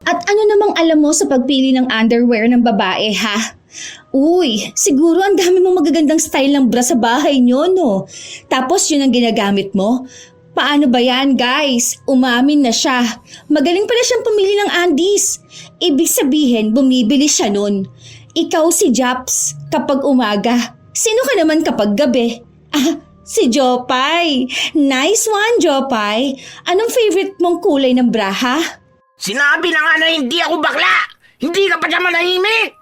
At ano namang alam mo sa pagpili ng underwear ng babae, ha? Uy, siguro ang dami mong magagandang style ng bra sa bahay nyo, no? Tapos yun ang ginagamit mo? Paano ba yan, guys? Umamin na siya. Magaling pala siyang pumili ng undies. Ibig sabihin, bumibili siya nun. Ikaw si Japs kapag umaga. Sino ka naman kapag gabi? Ah, si Jopay. Nice one, Jopay. Anong favorite mong kulay ng bra, ha? Sinabi na nga na hindi ako bakla! Hindi ka pa siya manahimik!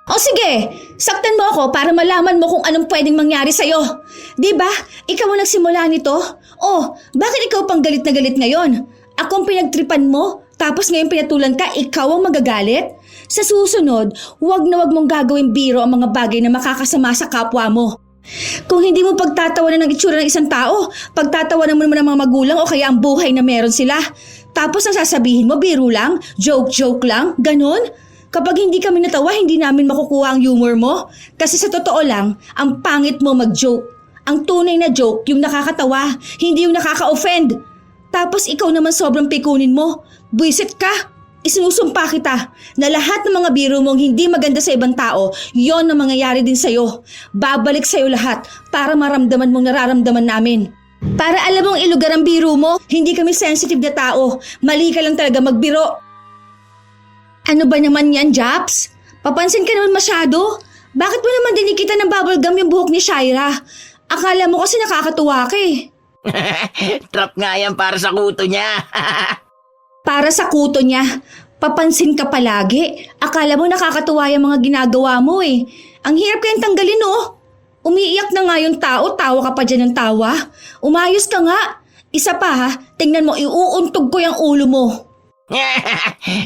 O sige, saktan mo ako para malaman mo kung anong pwedeng mangyari sa'yo. Diba? Ikaw ang nagsimula nito? Oh, bakit ikaw pang galit na galit ngayon? Ako ang pinagtripan mo, tapos ngayon pinatulan ka, ikaw ang magagalit? Sa susunod, huwag na huwag mong gagawin biro ang mga bagay na makakasama sa kapwa mo. Kung hindi mo pagtatawanan ng itsura ng isang tao, pagtatawanan mo naman ng mga magulang o kaya ang buhay na meron sila. Tapos ang sasabihin mo, biro lang, joke lang, ganun. Kapag hindi kami natawa, hindi namin makukuha ang humor mo. Kasi sa totoo lang, ang pangit mo mag-joke. Ang tunay na joke, yung nakakatawa, hindi yung nakaka-offend. Tapos ikaw naman sobrang pikunin mo. Buisit ka. Isinusumpa kita na lahat ng mga biro mong hindi maganda sa ibang tao, yon ang mangyayari din sa'yo. Babalik sa'yo lahat para maramdaman mong nararamdaman namin. Para alam mong ilugar ang biro mo, hindi kami sensitive na tao. Mali ka lang talaga magbiro. Ano ba naman yan, Japs? Papansin ka naman masyado. Bakit mo naman dinikita ng bubble gum yung buhok ni Shaira? Akala mo kasi nakakatuwa ka eh. Trap nga yan para sa kuto niya. Para sa kuto niya, papansin ka palagi. Akala mo nakakatuwa yung mga ginagawa mo eh. Ang hirap kayong tanggalin oh. Umiiyak na nga yung tao, tawa ka pa dyan ng tawa. Umayos ka nga. Isa pa ha, tingnan mo, iuuntog ko yung ulo mo.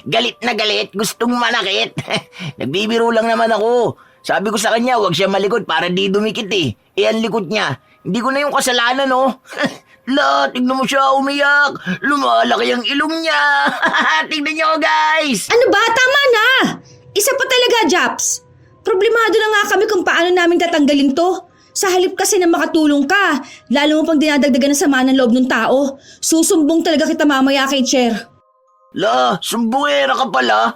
Galit na galit, gustong manakit. Nagbibiro lang naman ako. Sabi ko sa kanya, huwag siya malikot para di dumikit eh. Ang likot niya. Hindi ko na yung kasalanan oh. Tignan mo siya umiyak. Lumalaki ang ilong niya. Tignan niyo guys. Ano ba? Tama na! Isa pa talaga, Japs. Problemado na nga kami kung paano namin tatanggalin to. Sa halip kasi na makatulong ka, lalo mo pang dinadagdagan ng sama ng loob ng tao. Susumbong talaga kita mamaya kay Chair. Sumbungera ka pala.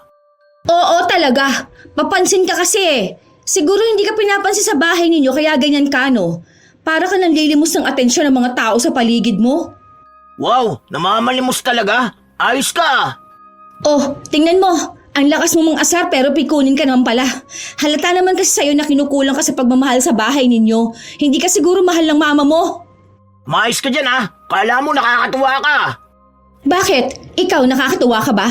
Oo talaga. Papansin ka kasi. Siguro hindi ka pinapansin sa bahay ninyo kaya ganyan ka no. Para ka nanlilimos ng atensyon ng mga tao sa paligid mo. Wow, namamalimos talaga. Ayos ka. Oh, tingnan mo. Ang lakas mo mong asar pero pikunin ka naman pala. Halata naman kasi sa'yo na kinukulang ka sa pagmamahal sa bahay ninyo. Hindi ka siguro mahal ng mama mo. Maayos ka dyan ha. Kala mo nakakatuwa ka. Bakit? Ikaw nakakatuwa ka ba?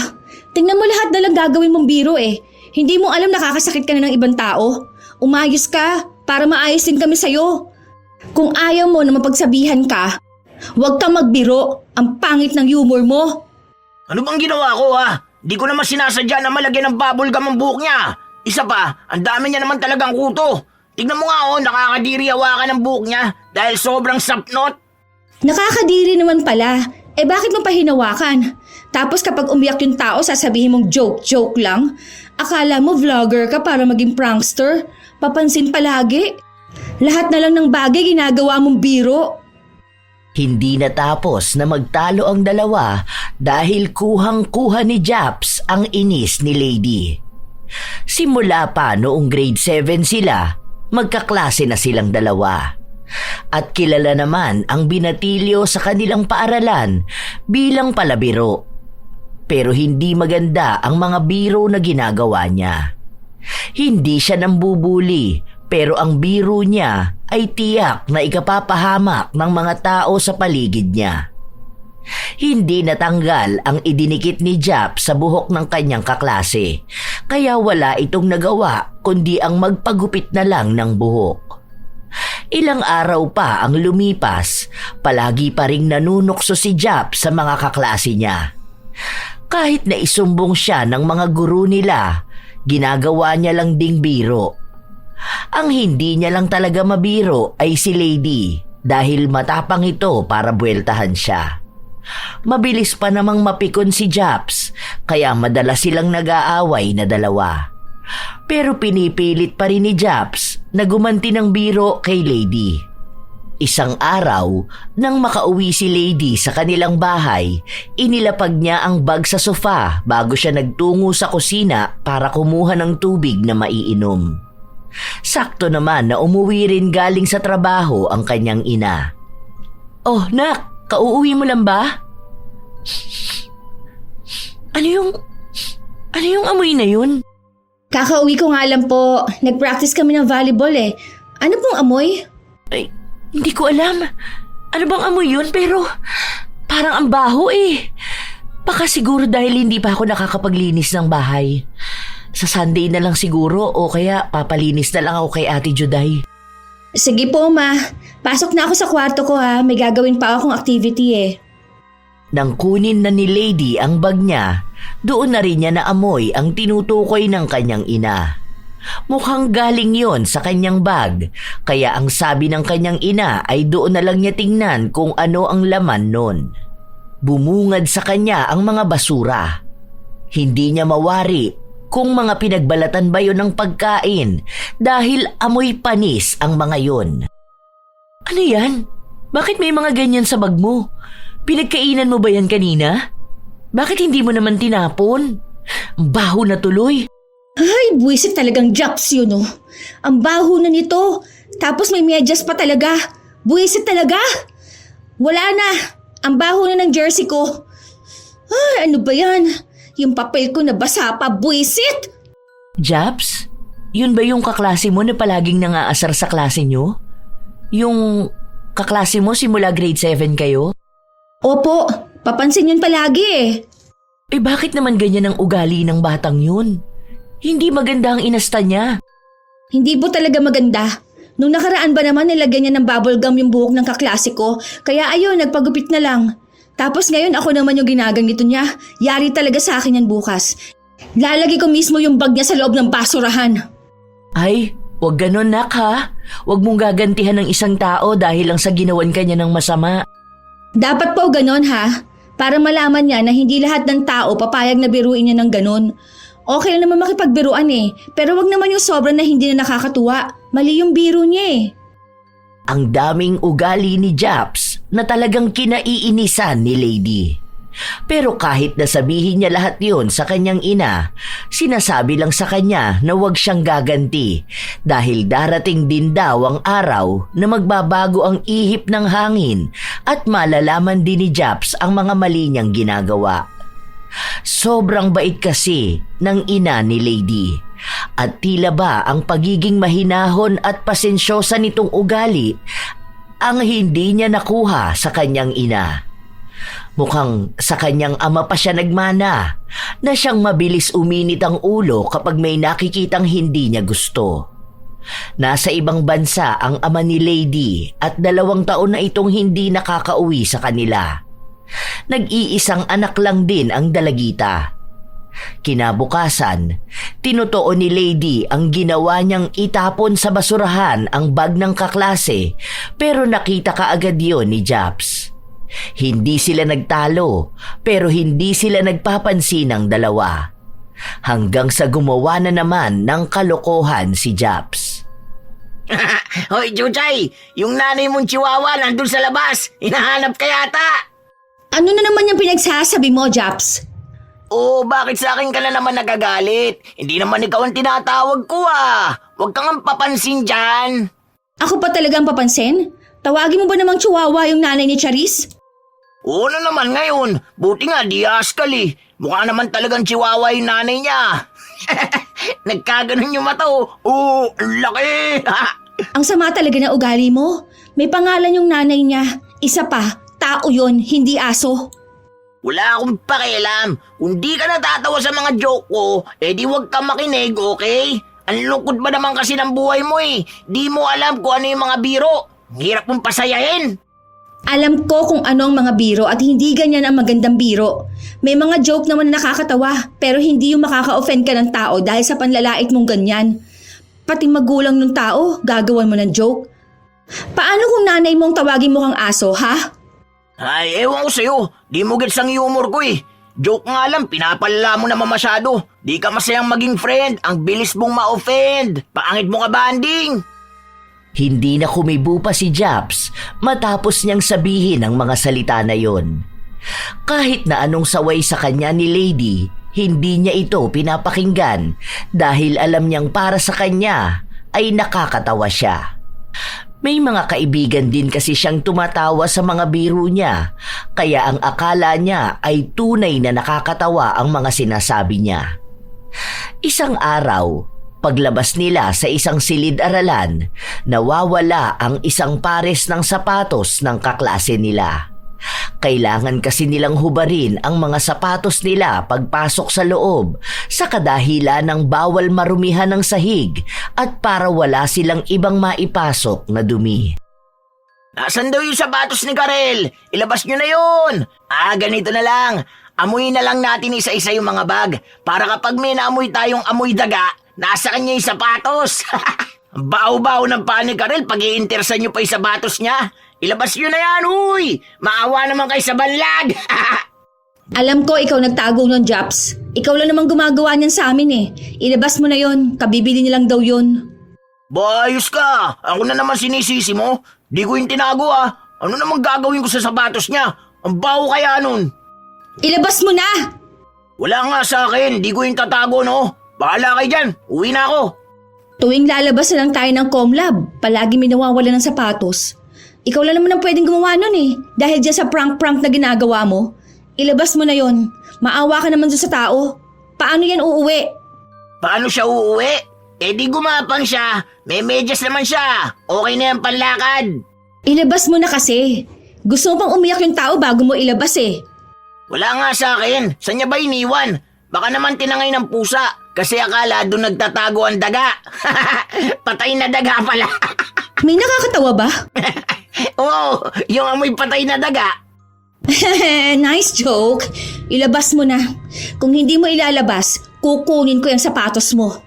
Tingnan mo lahat na lang gagawin mong biro eh. Hindi mo alam nakakasakit ka na ng ibang tao. Umayos ka para maayos din kami sa'yo. Kung ayaw mo na mapagsabihan ka, huwag kang magbiro. Ang pangit ng humor mo. Ano bang ginawa ko ha? Di ko naman sinasadya na malagyan ng bubble gum ang buhok niya. Isa pa, ang dami niya naman talagang kuto. Tignan mo nga nakakadiri hawakan ng buhok niya dahil sobrang sapnot. Nakakadiri naman pala. Bakit mo pa hinawakan? Tapos kapag umiyak yung tao, sasabihin mong joke lang? Akala mo vlogger ka para maging prankster? Papansin palagi? Lahat na lang ng bagay ginagawa mong biro. Hindi natapos na magtalo ang dalawa dahil kuhang-kuha ni Japs ang inis ni Lady. Simula pa noong grade 7 sila, magkaklase na silang dalawa. At kilala naman ang binatilyo sa kanilang paaralan bilang palabiro. Pero hindi maganda ang mga biro na ginagawa niya. Hindi siya nambubuli pero ang biro niya ay tiyak na ikapapahamak ng mga tao sa paligid niya. Hindi natanggal ang idinikit ni Jap sa buhok ng kanyang kaklase, kaya wala itong nagawa kundi ang magpagupit na lang ng buhok. Ilang araw pa ang lumipas, palagi pa ring nanunukso si Jap sa mga kaklase niya. Kahit na isumbong siya ng mga guro nila, ginagawa niya lang ding biro. Ang hindi niya lang talaga mabiro ay si Lady dahil matapang ito para buweltahan siya. Mabilis pa namang mapikon si Japs kaya madalas silang nag-aaway na dalawa. Pero pinipilit pa rin ni Japs na gumanti ng biro kay Lady. Isang araw, nang makauwi si Lady sa kanilang bahay, inilapag niya ang bag sa sofa bago siya nagtungo sa kusina para kumuha ng tubig na maiinom. Sakto naman na umuwi rin galing sa trabaho ang kanyang ina. "Oh, nak, kauuwi mo lang ba?" Ano yung amoy na yun? Kakauwi ko nga lang po. Nag-practice kami ng volleyball eh. Ano pong amoy? Ay, hindi ko alam. Ano bang amoy yun? Pero parang ang baho eh. Baka siguro dahil hindi pa ako nakakapaglinis ng bahay. Sa Sunday na lang siguro o kaya papalinis na lang ako kay Ate Juday. Sige po, ma. Pasok na ako sa kwarto ko ha. May gagawin pa akong activity eh. Nang kunin na ni Lady ang bag niya, doon na rin niya naamoy ang tinutukoy ng kanyang ina. Mukhang galing yon sa kanyang bag, kaya ang sabi ng kanyang ina ay doon na lang niya tingnan kung ano ang laman nun. Bumungad sa kanya ang mga basura. Hindi niya mawari kung mga pinagbalatan ba yon ng pagkain dahil amoy panis ang mga yon. Ano yan? Bakit may mga ganyan sa bag mo? Pinagkainan mo ba yan kanina? Bakit hindi mo naman tinapon? Ang baho na tuloy. Ay, buwisit talagang Japs yun oh. Ang baho na nito. Tapos may medyas pa talaga. Buwisit talaga. Wala na. Ang baho na ng jersey ko. Ay, ano ba yan? Yung papel ko nabasa pa. Buwisit! Japs, yun ba yung kaklase mo na palaging nangaasar sa klase nyo? Yung kaklase mo simula grade 7 kayo? Opo, papansin yun palagi eh. Eh bakit naman ganyan ang ugali ng batang yun? Hindi maganda ang inasta niya. Hindi po talaga maganda. Nung nakaraan ba naman nilagyan niya ng bubble gum yung buhok ng kaklase ko, kaya ayun, nagpagupit na lang. Tapos ngayon ako naman yung ginaganito niya. Yari talaga sa akin yan bukas. Lalagay ko mismo yung bag niya sa loob ng basurahan. Ay, wag ganon nak ha. Wag mong gagantihan ng isang tao dahil lang sa ginawan kanya ng masama. Dapat po ganon ha. Para malaman niya na hindi lahat ng tao papayag na biruin niya ng ganon. Okay lang naman makipagbiruan eh. Pero wag naman yung sobra na hindi na nakakatuwa. Mali yung biro niya eh. Ang daming ugali ni Japs na talagang kinaiinisan ni Lady. Pero kahit nasabihin niya lahat yon sa kanyang ina, sinasabi lang sa kanya na huwag siyang gaganti dahil darating din daw ang araw na magbabago ang ihip ng hangin at malalaman din ni Japs ang mga mali niyang ginagawa. Sobrang bait kasi ng ina ni Lady at tila ba ang pagiging mahinahon at pasensyosa nitong ugali ang hindi niya nakuha sa kanyang ina. Mukhang sa kanyang ama pa siya nagmana na siyang mabilis uminit ang ulo kapag may nakikitang hindi niya gusto. Nasa ibang bansa ang ama ni Lady at 2 taon na itong hindi nakakauwi sa kanila. Nag-iisang anak lang din ang dalagita. Kinabukasan, tinutuo ni Lady ang ginawa niyang itapon sa basurahan ang bag ng kaklase pero nakita kaagad yon ni Japs. Hindi sila nagtalo pero hindi sila nagpapansin ng dalawa. Hanggang sa gumawa na naman ng kalokohan si Japs. Hoy, Juday! Yung nanay mong chihuahua nandun sa labas! Hinahanap ka yata! Ano na naman yung pinagsasabi mo, Japs? Oh, bakit sa akin ka na naman nagagalit? Hindi naman ikaw ang tinatawag ko ah! Huwag kang papansin dyan! Ako pa talagang papansin? Tawagin mo ba namang chihuahua yung nanay ni Charis? Oo na naman ngayon. Buti nga di askal eh. Mukha naman talagang chihuahua yung nanay niya. Nagkaganon yung mata oh. Oo, ang laki! Ang sama talaga na ugali mo. May pangalan yung nanay niya. Isa pa, tao yon, hindi aso. Wala akong pakialam. Kung di ka natatawa sa mga joke ko, di huwag ka makinig, okay? Ang lungkot ba naman kasi ng buhay mo eh. Di mo alam kung ano yung mga biro. Ang hirap mong pasayahin. Alam ko kung ano ang mga biro at hindi ganyan ang magandang biro. May mga joke naman na nakakatawa pero hindi yung makaka-offend ka ng tao dahil sa panlalait mong ganyan. Pati magulang ng tao, gagawan mo ng joke. Paano kung nanay mong tawagin mo kang aso, ha? Ay, ewan ko sa'yo. Di mo gets ang humor ko eh. Joke nga lang, pinapalala mo naman masyado. Di ka masayang maging friend. Ang bilis mong ma-offend. Pangit mo ka banding. Hindi na kumibo pa si Japs matapos niyang sabihin ang mga salita na yon. Kahit na anong saway sa kanya ni Lady, hindi niya ito pinapakinggan dahil alam niyang para sa kanya ay nakakatawa siya. May mga kaibigan din kasi siyang tumatawa sa mga biro niya, kaya ang akala niya ay tunay na nakakatawa ang mga sinasabi niya. Isang araw, paglabas nila sa isang silid-aralan, nawawala ang isang pares ng sapatos ng kaklase nila. Kailangan kasi nilang hubarin ang mga sapatos nila pagpasok sa loob sa kadahilan ng bawal marumihan ng sahig at para wala silang ibang maipasok na dumi. Nasaan daw yung sapatos ni Karel? Ilabas nyo na yun! Ganito na lang. Amuyin na lang natin isa-isa yung mga bag para kapag may naamoy tayong amoy daga, nasa kanya yung sapatos. Baw-baw ng paa ni Karel pag iintersan nyo pa yung sapatos niya. Ilabas nyo na yan, huy! Maawa naman kayo sa banlag! Alam ko ikaw nagtago nun, Japs. Ikaw lang naman gumagawa niyan sa amin eh. Ilabas mo na yon, kabibili nilang daw yun. Bayos ka! Ako na naman sinisisi mo. Di ko yung tinago Ano naman gagawin ko sa sapatos niya? Ang baho kaya nun. Ilabas mo na! Wala nga sa akin, di ko yung tatago no. Bahala kayo dyan, uwi na ako. Tuwing lalabas na lang tayo ng Comlab, palagi may nawawala ng sapatos. Ikaw lang naman ang pwedeng gumawa nun eh, dahil dyan sa prank-prank na ginagawa mo. Ilabas mo na yon. Maawa ka naman dun sa tao. Paano yan uuwi? Paano siya uuwi? Di gumapang siya. May medyas naman siya. Okay na yan panlakad. Ilabas mo na kasi. Gusto mo pang umiyak yung tao bago mo ilabas eh. Wala nga sa akin. Saan niya ba iniwan? Baka naman tinangay ng pusa. Kasi akala doon nagtatago ang daga. Patay na daga pala. May nakakatawa ba? Oo, yung amoy patay na daga. Nice joke. Ilabas mo na. Kung hindi mo ilalabas, kukunin ko yung sapatos mo.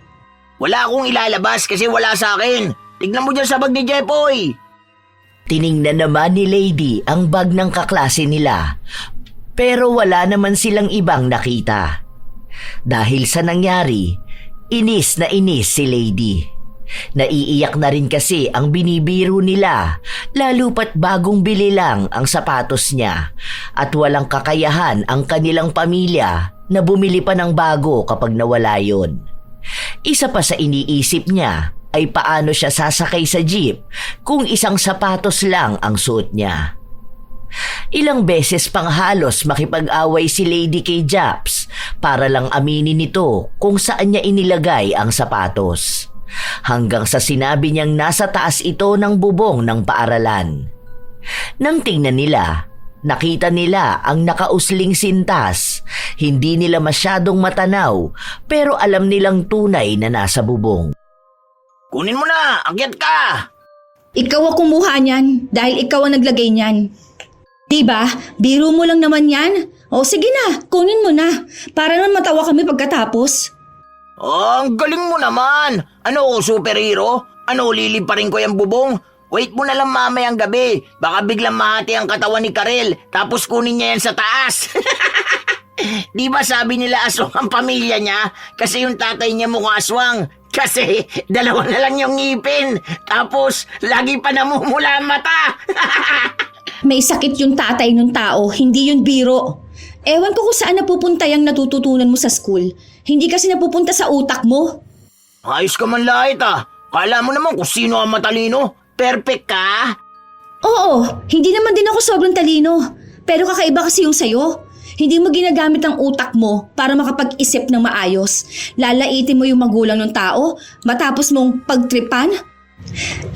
Wala akong ilalabas kasi wala sa akin. Tignan mo dyan sa bag ni Jepoy. Tiningnan naman ni Lady ang bag ng kaklase nila, pero wala naman silang ibang nakita. Dahil sa nangyari, inis na inis si Lady. Naiiyak na rin kasi ang binibiro nila, lalo pat bagong bili lang ang sapatos niya at walang kakayahan ang kanilang pamilya na bumili pa ng bago kapag nawala yon. Isa pa sa iniisip niya ay paano siya sasakay sa jeep kung isang sapatos lang ang suot niya. Ilang beses pang halos makipag-away si Lady kay Japs para lang aminin nito kung saan niya inilagay ang sapatos. Hanggang sa sinabi niyang nasa taas ito ng bubong ng paaralan. Nang tingnan nila, nakita nila ang nakausling sintas. Hindi nila masyadong matanaw pero alam nilang tunay na nasa bubong. Kunin mo na, akyat ka. Ikaw ang kumuha niyan dahil ikaw ang naglagay niyan. Diba? Biro mo lang naman yan. O sige na, kunin mo na. Para naman matawa kami pagkatapos. Ang galing mo naman. Ano ako, superhero? Ano, liliparin ko yung bubong? Wait mo na lang mamayang gabi. Baka biglang mahati ang katawan ni Karel tapos kunin niya yan sa taas. Di ba sabi nila aswang ang pamilya niya? Kasi yung tatay niya mukhang aswang. Kasi dalawa na lang yung ngipin. Tapos lagi pa namumula ang mata. May sakit yung tatay ng tao, hindi yun biro. Ewan ko kung saan napupunta yung natututunan mo sa school. Hindi kasi napupunta sa utak mo. Ayos ka man lahit Kala mo naman kung sino ang matalino. Perfect ka. Oo, hindi naman din ako sobrang talino. Pero kakaiba kasi yung sayo. Hindi mo ginagamit ang utak mo para makapag-isip ng maayos. Lalaitin mo yung magulang ng tao matapos mong pagtripan.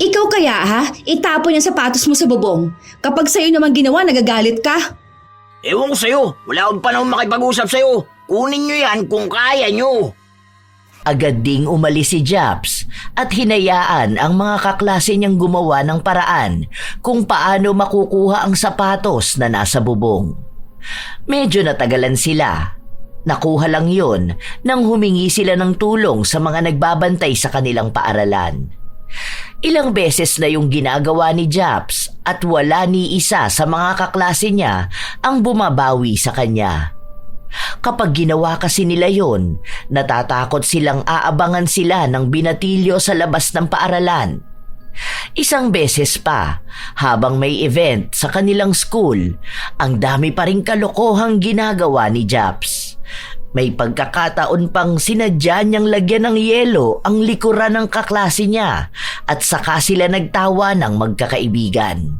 Ikaw kaya itapon yung sapatos mo sa bubong. Kapag sa'yo naman ginawa, nagagalit ka. Ewan ko sa'yo. Wala akong panahon makipag-usap sa'yo. Kunin nyo yan kung kaya nyo. Agad ding umalis si Japs at hinayaan ang mga kaklase niyang gumawa ng paraan kung paano makukuha ang sapatos na nasa bubong. Medyo natagalan sila. Nakuha lang yon nang humingi sila ng tulong sa mga nagbabantay sa kanilang paaralan. Ilang beses na yung ginagawa ni Japs at wala ni isa sa mga kaklase niya ang bumabawi sa kanya. Kapag ginawa kasi nila yon, natatakot silang aabangan sila ng binatilyo sa labas ng paaralan. Isang beses pa, habang may event sa kanilang school, ang dami pa ring kalokohang ginagawa ni Japs. May pagkakataon pang sinadya niyang lagyan ng yelo ang likuran ng kaklase niya at saka sila nagtawa ng magkakaibigan.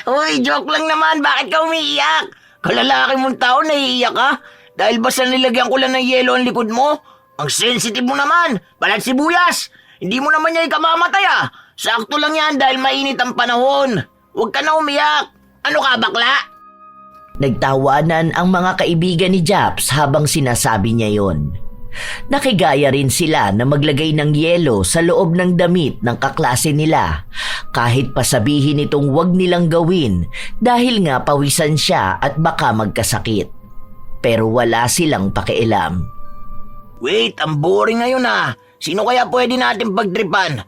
Uy, joke lang naman. Bakit ka umiiyak? Kalalaki mong tao, naiiyak ka? Dahil basta nilagyan ko lang ng yelo ang likod mo? Ang sensitive mo naman. Balat sibuyas. Hindi mo naman niya ikamamatay ah. Sakto lang yan dahil mainit ang panahon. Huwag ka na umiyak. Ano ka, bakla? Nagtawanan ang mga kaibigan ni Japs habang sinasabi niya yon. Nakigaya rin sila na maglagay ng yelo sa loob ng damit ng kaklase nila kahit pasabihin itong wag nilang gawin dahil nga pawisan siya at baka magkasakit. Pero wala silang pakialam. Wait, ang boring ngayon ah. Sino kaya pwede natin pagtripan?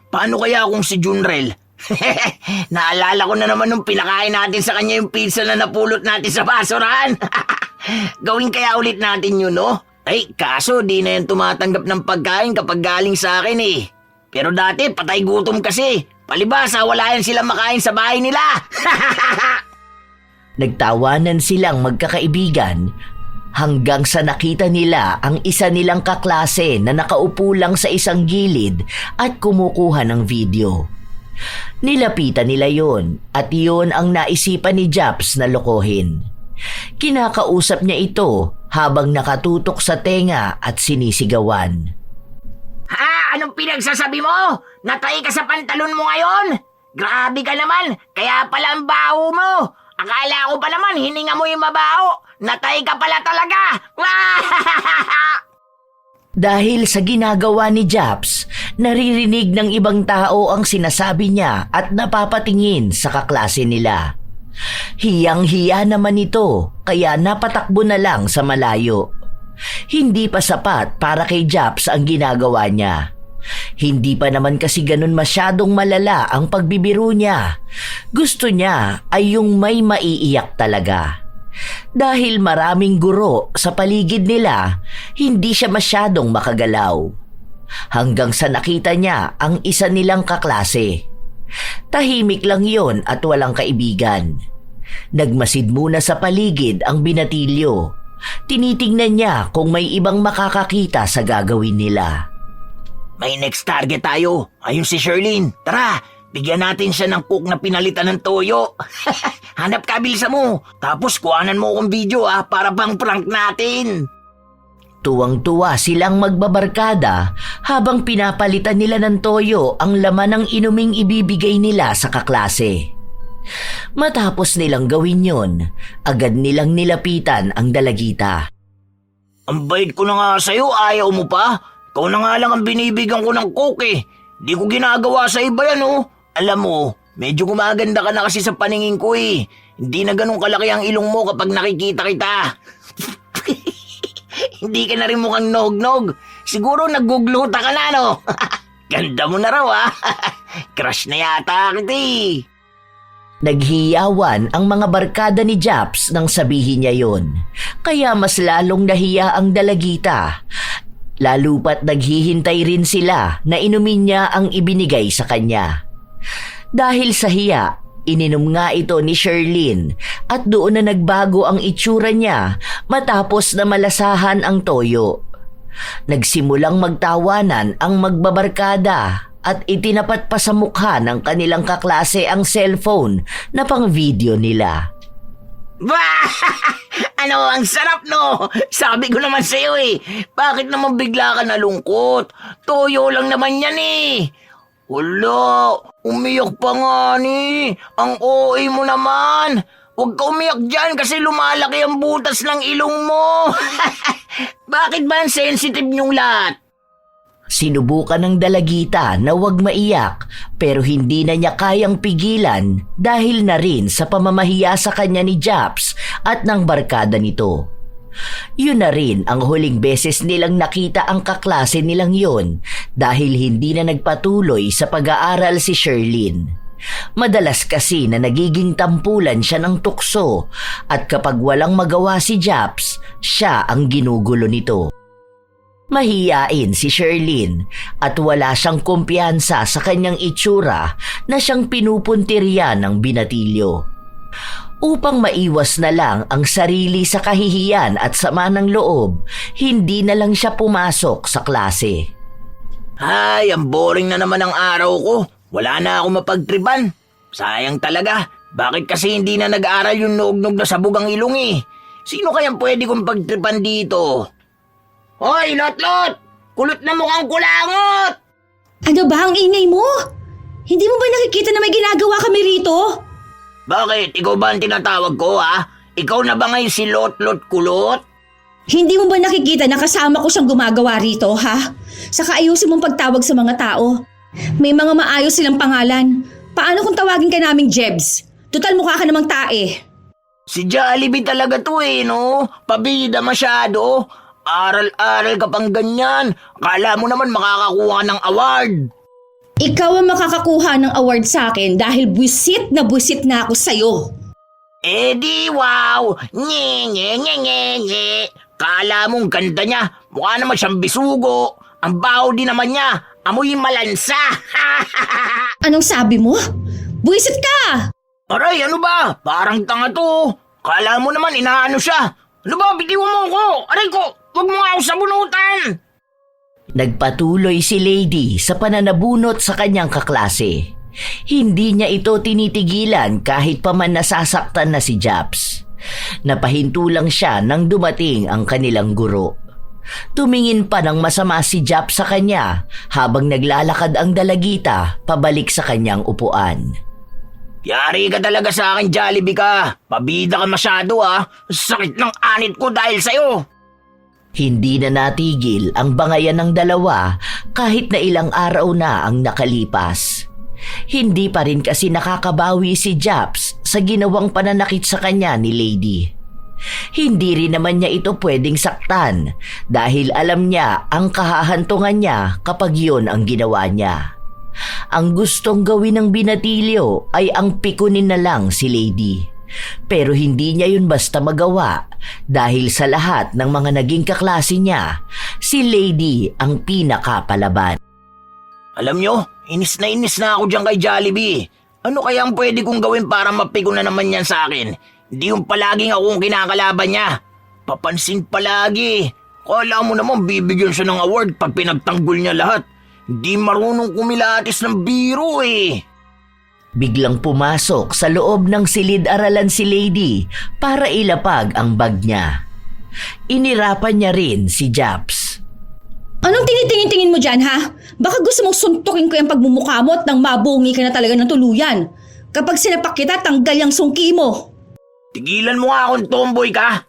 Paano kaya kung si Junrel? Naalala ko na naman nung pinakain natin sa kanya yung pizza na napulot natin sa basurahan. Gawin kaya ulit natin yun, no? Ay, kaso di na yan tumatanggap ng pagkain kapag galing sa akin eh. Pero dati, patay gutom kasi. Palibasa, wala yan silang makain sa bahay nila. Nagtawanan silang magkakaibigan hanggang sa nakita nila ang isa nilang kaklase na nakaupo lang sa isang gilid at kumukuha ng video. Nilapitan nila yon at yon ang naisipan ni Japs na lokohin. Kinakausap niya ito habang nakatutok sa tenga at sinisigawan. Anong pinagsasabi mo? Natay ka sa pantalon mo ngayon? Grabe ka naman, kaya pala ang baho mo. Akala ko pa naman hininga mo yung mabaho. Natay ka pala talaga. Dahil sa ginagawa ni Japs, naririnig ng ibang tao ang sinasabi niya at napapatingin sa kaklase nila. Hiyang-hiya naman ito kaya napatakbo na lang sa malayo. Hindi pa sapat para kay Japs ang ginagawa niya. Hindi pa naman kasi ganun masyadong malala ang pagbibiro niya. Gusto niya ay yung may maiiyak talaga. Dahil maraming guro sa paligid nila, hindi siya masyadong makagalaw. Hanggang sa nakita niya ang isa nilang kaklase. Tahimik lang yon at walang kaibigan. Nagmasid muna sa paligid ang binatilyo. Tinitingnan niya kung may ibang makakakita sa gagawin nila. May next target tayo. Ayun si Sherlyn. Tara, bigyan natin siya ng cook na pinalitan ng toyo. Hanap ka, bilsa mo. Tapos kuhanan mo akong video para pang prank natin. Tuwang-tuwa silang magbabarkada habang pinapalitan nila ng toyo ang laman ng inuming ibibigay nila sa kaklase. Matapos nilang gawin yon, agad nilang nilapitan ang dalagita. Ang bait ko na nga sa'yo, ayaw mo pa? Ikaw na nga lang ang binibigyan ko ng coke eh. Di ko ginagawa sa iba yan oh. Alam mo, medyo gumaganda ka na kasi sa paningin ko eh. Hindi na ganun kalaki ang ilong mo kapag nakikita kita. Hindi ka na rin mukhang nog-nog. Siguro nagugluta ka na no? Ganda mo na raw Crush na yata kita eh. Naghiyawan ang mga barkada ni Japs nang sabihin niya yon. Kaya mas lalong nahiya ang dalagita. Lalo pat naghihintay rin sila na inumin niya ang ibinigay sa kanya. Dahil sa hiya, ininom nga ito ni Sherlyn at doon na nagbago ang itsura niya matapos na malasahan ang toyo. Nagsimulang magtawanan ang magbabarkada at itinapat pa sa mukha ng kanilang kaklase ang cellphone na pang video nila. Ano, ang sarap no? Sabi ko naman sa'yo eh. Bakit naman bigla ka nalungkot? Toyo lang naman yan eh. Wala, umiyak pa nga ni. Ang OA mo naman. Huwag ka umiyak dyan kasi lumalaki ang butas ng ilong mo. Bakit ba ang sensitive niyong lahat? Sinubukan ng dalagita na huwag maiyak pero hindi na niya kayang pigilan dahil na rin sa pamamahiya sa kanya ni Japs at ng barkada nito. Yun na rin ang huling beses nilang nakita ang kaklase nilang yon dahil hindi na nagpatuloy sa pag-aaral si Sherlyn. Madalas kasi na nagiging tampulan siya ng tukso at kapag walang magawa si Japs, siya ang ginugulo nito. Mahiyain si Sherlyn at wala siyang kumpiyansa sa kanyang itsura na siyang pinupuntirya ng binatilyo. Upang maiwas na lang ang sarili sa kahihiyan at sama ng loob, hindi na lang siya pumasok sa klase. Ay, ang boring na naman ang araw ko. Wala na ako mapagtripan. Sayang talaga. Bakit kasi hindi na nag-aaral yung nog-nog na sabog ang ilong eh? Sino kayang pwede kong pagtripan dito? Hoy, Lot-Lot! Kulot na mukhang kulangot! Ano ba ang ingay mo? Hindi mo ba nakikita na may ginagawa kami rito? Bakit? Ikaw ba ang tinatawag ko, ha? Ikaw na ba ngayon si Lot-Lot Kulot? Hindi mo ba nakikita na kasama ko siyang gumagawa rito, ha? Saka ayusin mong pagtawag sa mga tao. May mga maayos silang pangalan. Paano kung tawagin ka naming Jebs? Tutal mukha ka namang tae. Si Jollibee talaga to eh, no? Pabida masyado. Aral-aral ka pang ganyan. Akala mo naman makakakuha ng award. Ikaw ang makakakuha ng award sa akin dahil buwisit na ako sa'yo. Eh di wow! Nye, nye, nye, nye, nye. Kala mong ganda niya. Mukha naman siyang bisugo. Ang baho din naman niya. Amoy malansa. Anong sabi mo? Buwisit ka! Aray, ano ba? Parang tanga to. Kala mo naman inaano siya. Ano ba? Bitiwan mo ako. Aray ko, huwag mo nga ako sabunutan. Nagpatuloy si Lady sa pananabunot sa kanyang kaklase. Hindi niya ito tinitigilan kahit pa man nasasaktan na si Japs. Napahinto lang siya nang dumating ang kanilang guro. Tumingin pa ng masama si Japs sa kanya habang naglalakad ang dalagita pabalik sa kanyang upuan. Yari ka talaga sa akin, Jollibee ka. Pabida ka masyado ah. Sakit ng anit ko dahil sa'yo. Hindi na natigil ang bangayan ng dalawa kahit na ilang araw na ang nakalipas. Hindi pa rin kasi nakakabawi si Japs sa ginawang pananakit sa kanya ni Lady. Hindi rin naman niya ito pwedeng saktan dahil alam niya ang kahahantungan niya kapag yun ang ginawa niya. Ang gustong gawin ng binatilyo ay ang pikunin na lang si Lady. Pero hindi niya yun basta magawa dahil sa lahat ng mga naging kaklase niya, si Lady ang pinakapalaban. Alam nyo, inis na ako dyan kay Jollibee. Ano kaya ang pwede kong gawin para mapiko na naman yan sa akin? Hindi yung palaging akong kinakalaban niya. Papansin palagi. Kala mo naman bibigyan siya ng award pag pinagtanggol niya lahat. Hindi marunong kumilatis ng biro eh. Biglang pumasok sa loob ng silid-aralan si Lady para ilapag ang bag niya. Inirapan niya rin si Japs. Anong tinitingin-tingin mo dyan, ha? Baka gusto mong suntukin ko yung pagmumukha mo at nang mabungi ka na talaga ng tuluyan. Kapag sinapak kita, tanggal yung sungki mo. Tigilan mo nga akong tomboy ka.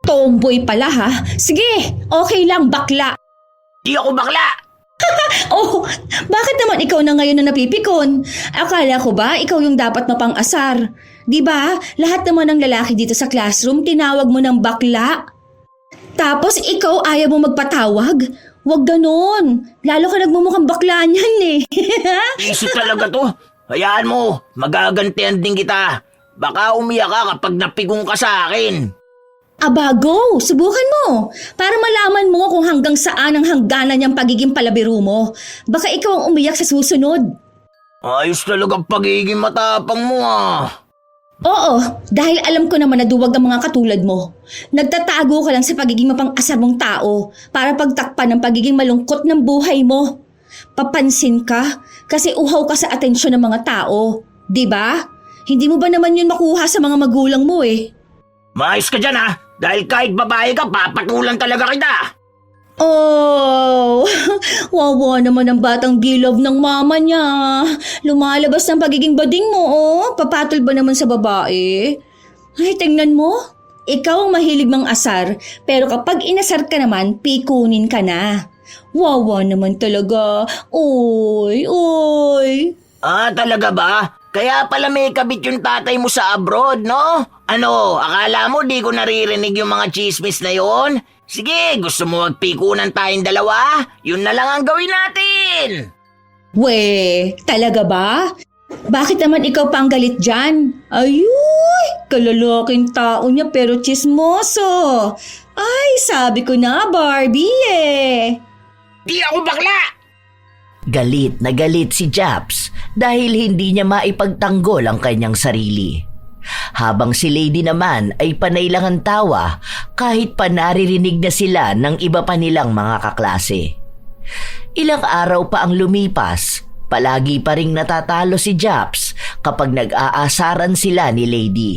Tomboy pala, ha? Sige, okay lang, bakla. Di ako bakla. Oh, bakit naman ikaw na ngayon na napipikon? Akala ko ba ikaw yung dapat mapang-asar? Di ba? Lahat naman ng lalaki dito sa classroom tinawag mo ng bakla. Tapos ikaw ayaw mo magpatawag? Huwag ganon. Lalo ka nagmumukhang bakla niyan eh. Isip talaga to. Hayaan mo, magagantihan din kita. Baka umiyak ka kapag napigong ka sa akin. Aba, go! Subukan mo! Para malaman mo kung hanggang saan ang hangganan niyang pagiging palabiro mo. Baka ikaw ang umiyak sa susunod. Ayos talaga pagiging matapang mo ah. Oo, dahil alam ko naman na duwag ang mga katulad mo. Nagtatago ka lang sa pagiging mapang-asar mong tao para pagtakpan ng pagiging malungkot ng buhay mo. Papansin ka kasi uhaw ka sa atensyon ng mga tao. Diba? Hindi mo ba naman yun makuha sa mga magulang mo eh? Maayos ka dyan ha. Dahil kahit babae ka, papatulan talaga kita. Oh, wawa naman ang batang gilove ng mama niya. Lumalabas ng pagiging bading mo, oh. Papatol ba naman sa babae? Ay, tingnan mo. Ikaw ang mahilig mang asar, pero kapag inasar ka naman, pikunin ka na. Wawa naman talaga. Oy, oy. Ah, talaga ba? Kaya pala may kabit yung tatay mo sa abroad, no? Ano, akala mo di ko naririnig yung mga chismis na yon? Sige, gusto mo magpikunan tayong dalawa? Yun na lang ang gawin natin! We, talaga ba? Bakit naman ikaw pa ang galit dyan? Ayuy, kalalaking tao niya pero chismoso. Ay, sabi ko na Barbie eh. Di ako bakla! Galit na galit si Japs dahil hindi niya maipagtanggol ang kanyang sarili. Habang si Lady naman ay panay lang ang tawa kahit pa naririnig na sila ng iba pa nilang mga kaklase. Ilang araw pa ang lumipas, palagi pa ring natatalo si Japs kapag nag-aasaran sila ni Lady.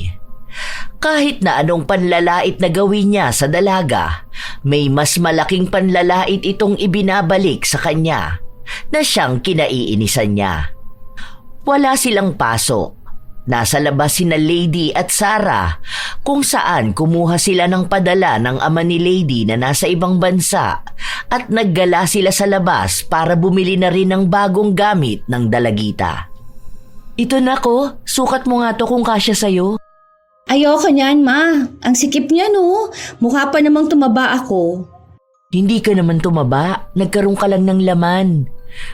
Kahit na anong panlalait na gawin niya sa dalaga, may mas malaking panlalait itong ibinabalik sa kanya na siyang kinaiinisan niya. Wala silang pasok. Nasa labas sina Lady at Sarah kung saan kumuha sila ng padala ng ama ni Lady na nasa ibang bansa at naggala sila sa labas para bumili na rin ng bagong gamit ng dalagita. Ito na ko, sukat mo nga to kung kasya sa'yo. Ayoko niyan, ma. Ang sikip niya, no? Mukha pa namang tumaba ako. Hindi ka naman tumaba, nagkaroon ka lang ng laman.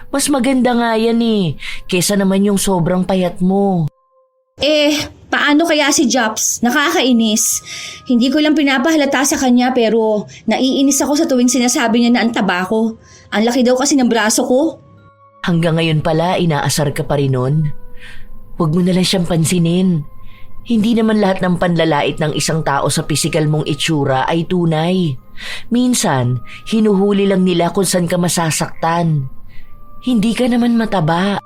Mas maganda nga yan kesa naman yung sobrang payat mo. Paano kaya si Japs? Nakakainis. Hindi ko lang pinapahalata sa kanya pero naiinis ako sa tuwing sinasabi niya na ang taba ko. Ang laki daw kasi ng braso ko. Hanggang ngayon pala, inaasar ka pa rin nun. Huwag mo na lang siyang pansinin. Hindi naman lahat ng panlalait ng isang tao sa pisikal mong itsura ay tunay. Minsan, hinuhuli lang nila kung saan ka masasaktan. Hindi ka naman mataba.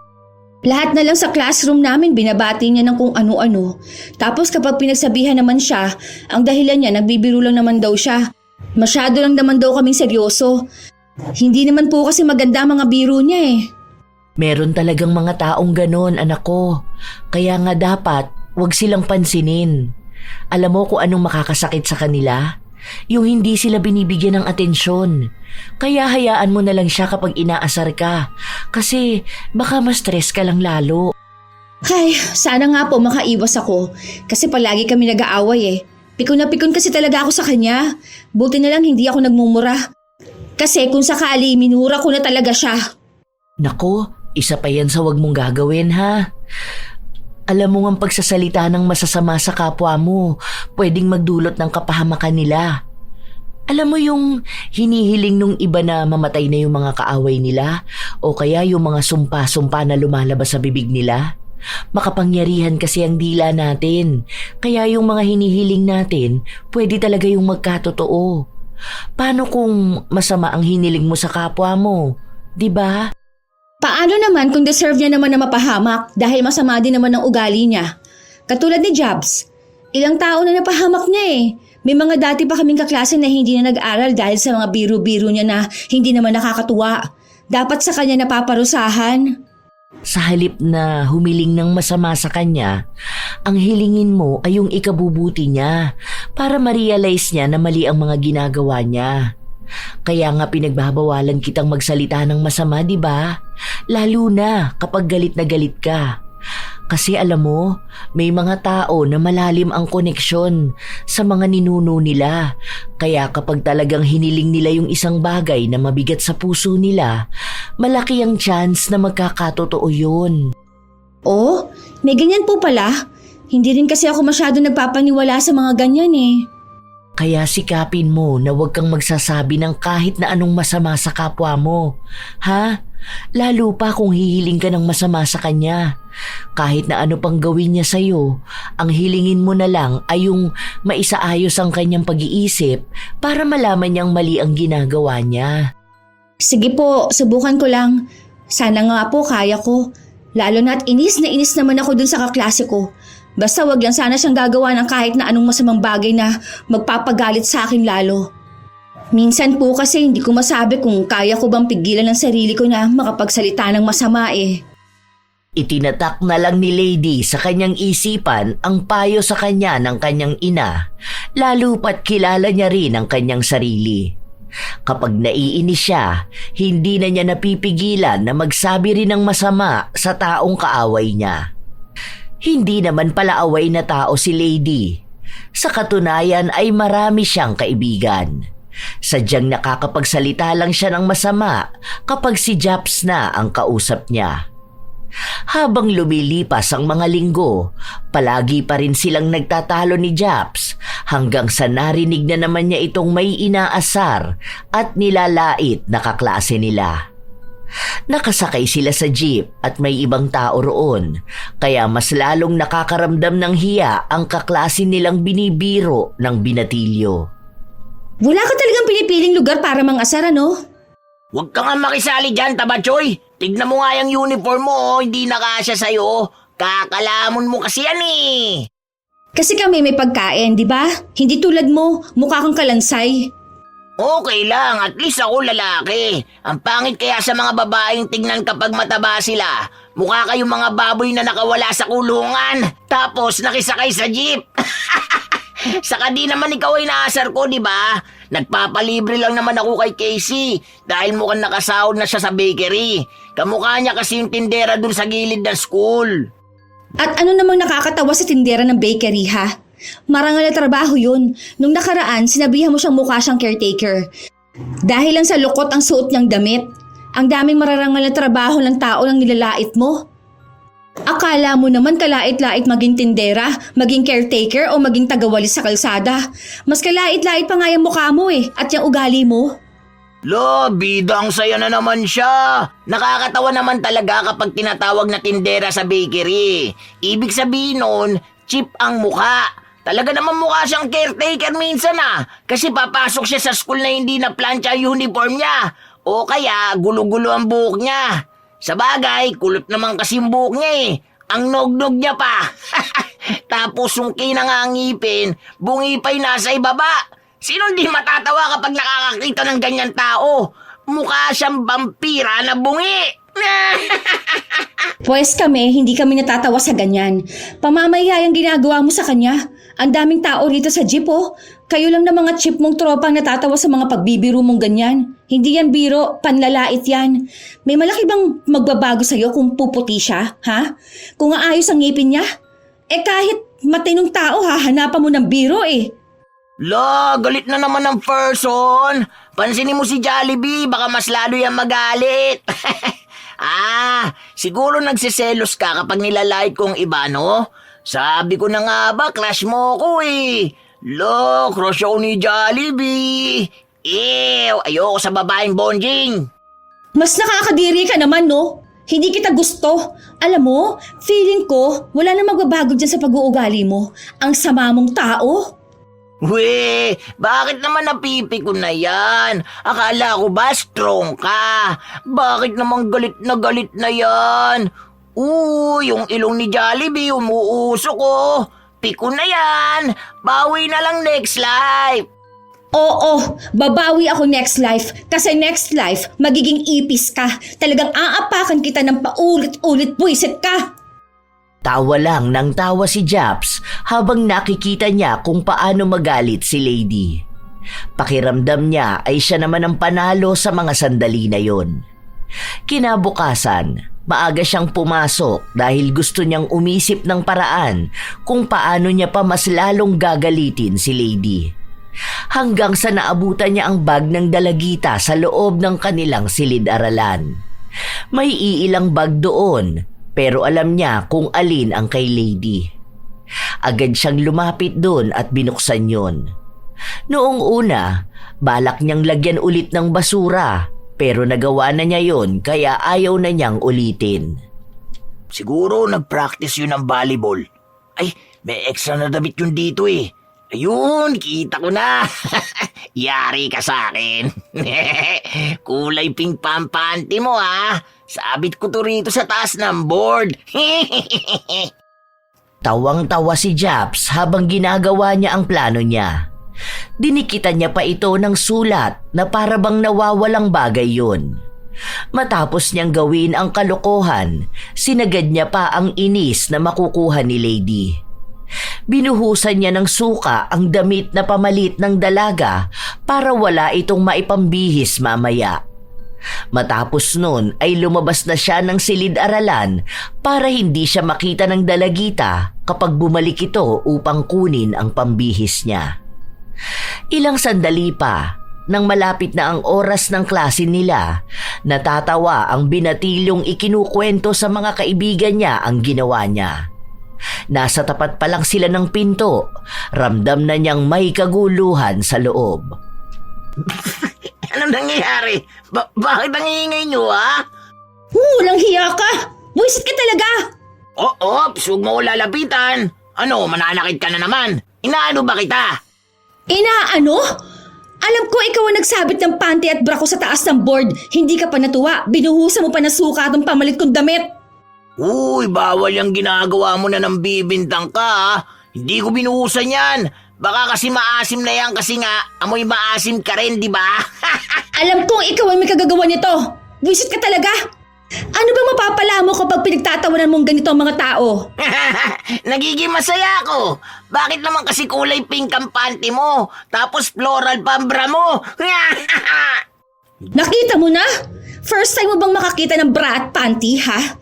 Lahat na lang sa classroom namin binabati niya ng kung ano-ano. Tapos kapag pinagsabihan naman siya, ang dahilan niya nagbibiro lang naman daw siya. Masyado lang naman daw kaming seryoso. Hindi naman po kasi maganda mga biro niya Meron talagang mga taong ganon, anak ko. Kaya nga dapat, wag silang pansinin. Alam mo kung anong makakasakit sa kanila? Yung hindi sila binibigyan ng atensyon. Kaya hayaan mo na lang siya kapag inaasar ka. Kasi baka ma-stress ka lang lalo. Ay, sana nga po makaiwas ako. Kasi palagi kami nag-aaway Pikon na pikon kasi talaga ako sa kanya. Buti na lang hindi ako nagmumura. Kasi kung sakali, minura ko na talaga siya. Nako, isa pa yan sa wag mong gagawin ha. Alam mo ang pagsasalita ng masasama sa kapwa mo, pwedeng magdulot ng kapahamakan nila. Alam mo yung hinihiling nung iba na mamatay na yung mga kaaway nila o kaya yung mga sumpa-sumpa na lumalabas sa bibig nila? Makapangyarihan kasi ang dila natin, kaya yung mga hinihiling natin pwede talaga yung magkatotoo. Paano kung masama ang hiniling mo sa kapwa mo, di ba? Paano naman kung deserve niya naman na mapahamak dahil masama din naman ang ugali niya? Katulad ni Jobs, ilang tao na napahamak niya May mga dati pa kaming kaklase na hindi na nag-aral dahil sa mga biro-biro niya na hindi naman nakakatuwa. Dapat sa kanya napaparusahan. Sa halip na humiling ng masama sa kanya, ang hilingin mo ay yung ikabubuti niya para ma-realize niya na mali ang mga ginagawa niya. Kaya nga pinagbabawalan kitang magsalita ng masama, di ba? Lalo na kapag galit na galit ka. Kasi alam mo, may mga tao na malalim ang koneksyon sa mga ninuno nila. Kaya kapag talagang hiniling nila yung isang bagay na mabigat sa puso nila, malaki ang chance na magkakatotoo yun. Oh, may ganyan po pala. Hindi rin kasi ako masyado nagpapaniwala sa mga ganyan Kaya sikapin mo na huwag kang magsasabi ng kahit na anong masama sa kapwa mo. Ha? Lalo pa kung hihiling ka ng masama sa kanya. Kahit na ano pang gawin niya sa'yo, ang hilingin mo na lang ay yung maisaayos ang kanyang pag-iisip para malaman niyang mali ang ginagawa niya. Sige po, subukan ko lang. Sana nga po kaya ko. Lalo na't inis na inis naman ako dun sa kaklase ko. Basta wag lang sana siyang gagawa ng kahit na anong masamang bagay na magpapagalit sa akin lalo. Minsan po kasi hindi ko masabi kung kaya ko bang pigilan ang sarili ko na makapagsalita ng masama Itinatak na lang ni Lady sa kanyang isipan ang payo sa kanya ng kanyang ina, lalo pat kilala niya rin ang kanyang sarili. Kapag naiinis siya, hindi na niya napipigilan na magsabi rin ng masama sa taong kaaway niya. Hindi naman pala away na tao si Lady. Sa katunayan ay marami siyang kaibigan. Sadyang nakakapagsalita lang siya ng masama kapag si Japs na ang kausap niya. Habang lumilipas ang mga linggo, palagi pa rin silang nagtatalo ni Japs hanggang sa narinig na naman niya itong may inaasar at nilalait na kaklase nila. Nakasakay sila sa jeep at may ibang tao roon, kaya mas lalong nakakaramdam ng hiya ang kaklase nilang binibiro ng binatilyo. Wala ka talagang pinipiling lugar para mangasar, ano? Huwag ka nga makisali dyan, Tabachoy. Tignan mo nga yung uniform mo, hindi nakasya sa'yo. Kakalamon mo kasi yan eh. Kasi kami may pagkain, di ba? Hindi tulad mo, mukha kang kalansay. Okay lang, at least ako lalaki. Ang pangit kaya sa mga babaeng tingnan kapag mataba sila. Mukha kayong mga baboy na nakawala sa kulungan. Tapos nakisakay sa jeep. Saka di naman ikaw ay naasar ko, di ba? Nagpapalibre lang naman ako kay Casey dahil mukhang nakasahod na siya sa bakery. Kamukha niya kasi yung tindera dun sa gilid ng school. At ano namang nakakatawa sa tindera ng bakery, ha? Marangal na trabaho yun. Nung nakaraan, sinabihan mo siyang mukha siyang caretaker. Dahil lang sa lukot ang suot niyang damit. Ang daming mararangal na trabaho ng tao lang nilalait mo. Akala mo naman kalait-lait maging tindera, maging caretaker o maging tagawalis sa kalsada. Mas kalait-lait pa nga yung mukha mo at yung ugali mo. Lo, bidang saya na naman siya. Nakakatawa naman talaga kapag tinatawag na tindera sa bakery. Ibig sabihin nun, cheap ang mukha. Talaga naman mukha siyang caretaker minsan kasi papasok siya sa school na hindi na plancha yung uniform niya. O kaya gulo-gulo ang buhok niya. Sa bagay, kulot naman kasi yung buhok niya Ang nog-nog niya pa. Tapos sungki na nga ang ngipin, bungi pa'y nasa ibaba. Sino di matatawa kapag nakakakita ng ganyan tao? Mukha siyang vampira na bungi. Pwes kami, hindi kami natatawa sa ganyan. Pamamayayang ginagawa mo sa kanya. Ang daming tao rito sa jeep, Kayo lang na mga chip mong tropang natatawa sa mga pagbibiro mong ganyan. Hindi yan biro, panlalait yan. May malaki bang magbabago sa'yo kung puputi siya, ha? Kung aayos ang ngipin niya? Kahit matinong tao, hahanapan mo ng biro La, galit na naman ang person. Pansinin mo si Jollibee, baka mas lalo yan magalit. Siguro nagsiselos ka kapag nilalait kong iba, no? Sabi ko na nga ba, crush mo ko Lo, crush ako ni Jollibee. Ayoko sa babaeng bonjing. Mas nakakadiri ka naman, no? Hindi kita gusto. Alam mo, feeling ko, wala na magbabago dyan sa pag-uugali mo. Ang sama mong tao. We, bakit naman napipi ko na yan? Akala ko ba strong ka? Bakit naman galit na yan? Yung ilong ni Jollibee umuusok ko. Piko na yan. Bawi na lang next life. Oo, babawi ako next life. Kasi next life, magiging ipis ka. Talagang aapakan kita ng paulit-ulit, buisit ka. Tawa lang ng tawa si Japs habang nakikita niya kung paano magalit si Lady. Pakiramdam niya ay siya naman ang panalo sa mga sandali na yon. Kinabukasan, maaga siyang pumasok dahil gusto niyang umisip ng paraan kung paano niya pa mas lalong gagalitin si Lady. Hanggang sa naabutan niya ang bag ng dalagita sa loob ng kanilang silid-aralan. May iilang bag doon, pero alam niya kung alin ang kay Lady. Agad siyang lumapit doon at binuksan yon. Noong una, balak niyang lagyan ulit ng basura, pero nagawa na niya yon kaya ayaw na niyang ulitin. Siguro nag-practice yun ng volleyball. Ay, may extra na damit yun dito Ayun, kita ko na. Yari ka sa akin. Kulay pink panty mo Sabit ko to rito sa taas ng board. Tawang-tawa si Japs habang ginagawa niya ang plano niya. Dinikitan niya pa ito ng sulat na para bang nawawalang bagay yun. Matapos niyang gawin ang kalokohan, sinagad niya pa ang inis na makukuha ni Lady. Binuhusan niya ng suka ang damit na pamalit ng dalaga para wala itong maipambihis mamaya. Matapos nun ay lumabas na siya ng silid-aralan para hindi siya makita ng dalagita kapag bumalik ito upang kunin ang pambihis niya. Ilang sandali pa, nang malapit na ang oras ng klase nila, natatawa ang binatilyong ikinukwento sa mga kaibigan niya ang ginawa niya. Nasa tapat pa lang sila ng pinto, ramdam na niyang may kaguluhan sa loob. Anong nangyayari? Bakit nangiingay nyo, ha? Walang hiya ka! Buisit ka talaga! Ops, huwag mo ko lalapitan. Ano, mananakit ka na naman. Inaano ba kita? Inaano? Alam ko ikaw ang nagsabit ng panty at bra ko sa taas ng board. Hindi ka pa natuwa. Binuhusan mo pa ng suka at ang pamalit kong damit. Uy, bawal yung ginagawa mo na ng bibintang ka, ha? Hindi ko binuhusan yan. Baka kasi maasim na yan kasi nga, amoy maasim ka rin, di ba? Alam kong ikaw ang may kagagawa nito. Buisit ka talaga. Ano ba mapapala mo kapag pinagtatawanan mong ganito ang mga tao? Nagiging masaya ako. Bakit naman kasi kulay pink ang panty mo? Tapos floral pa ang bra mo? Nakita mo na? First time mo bang makakita ng bra at panty, ha?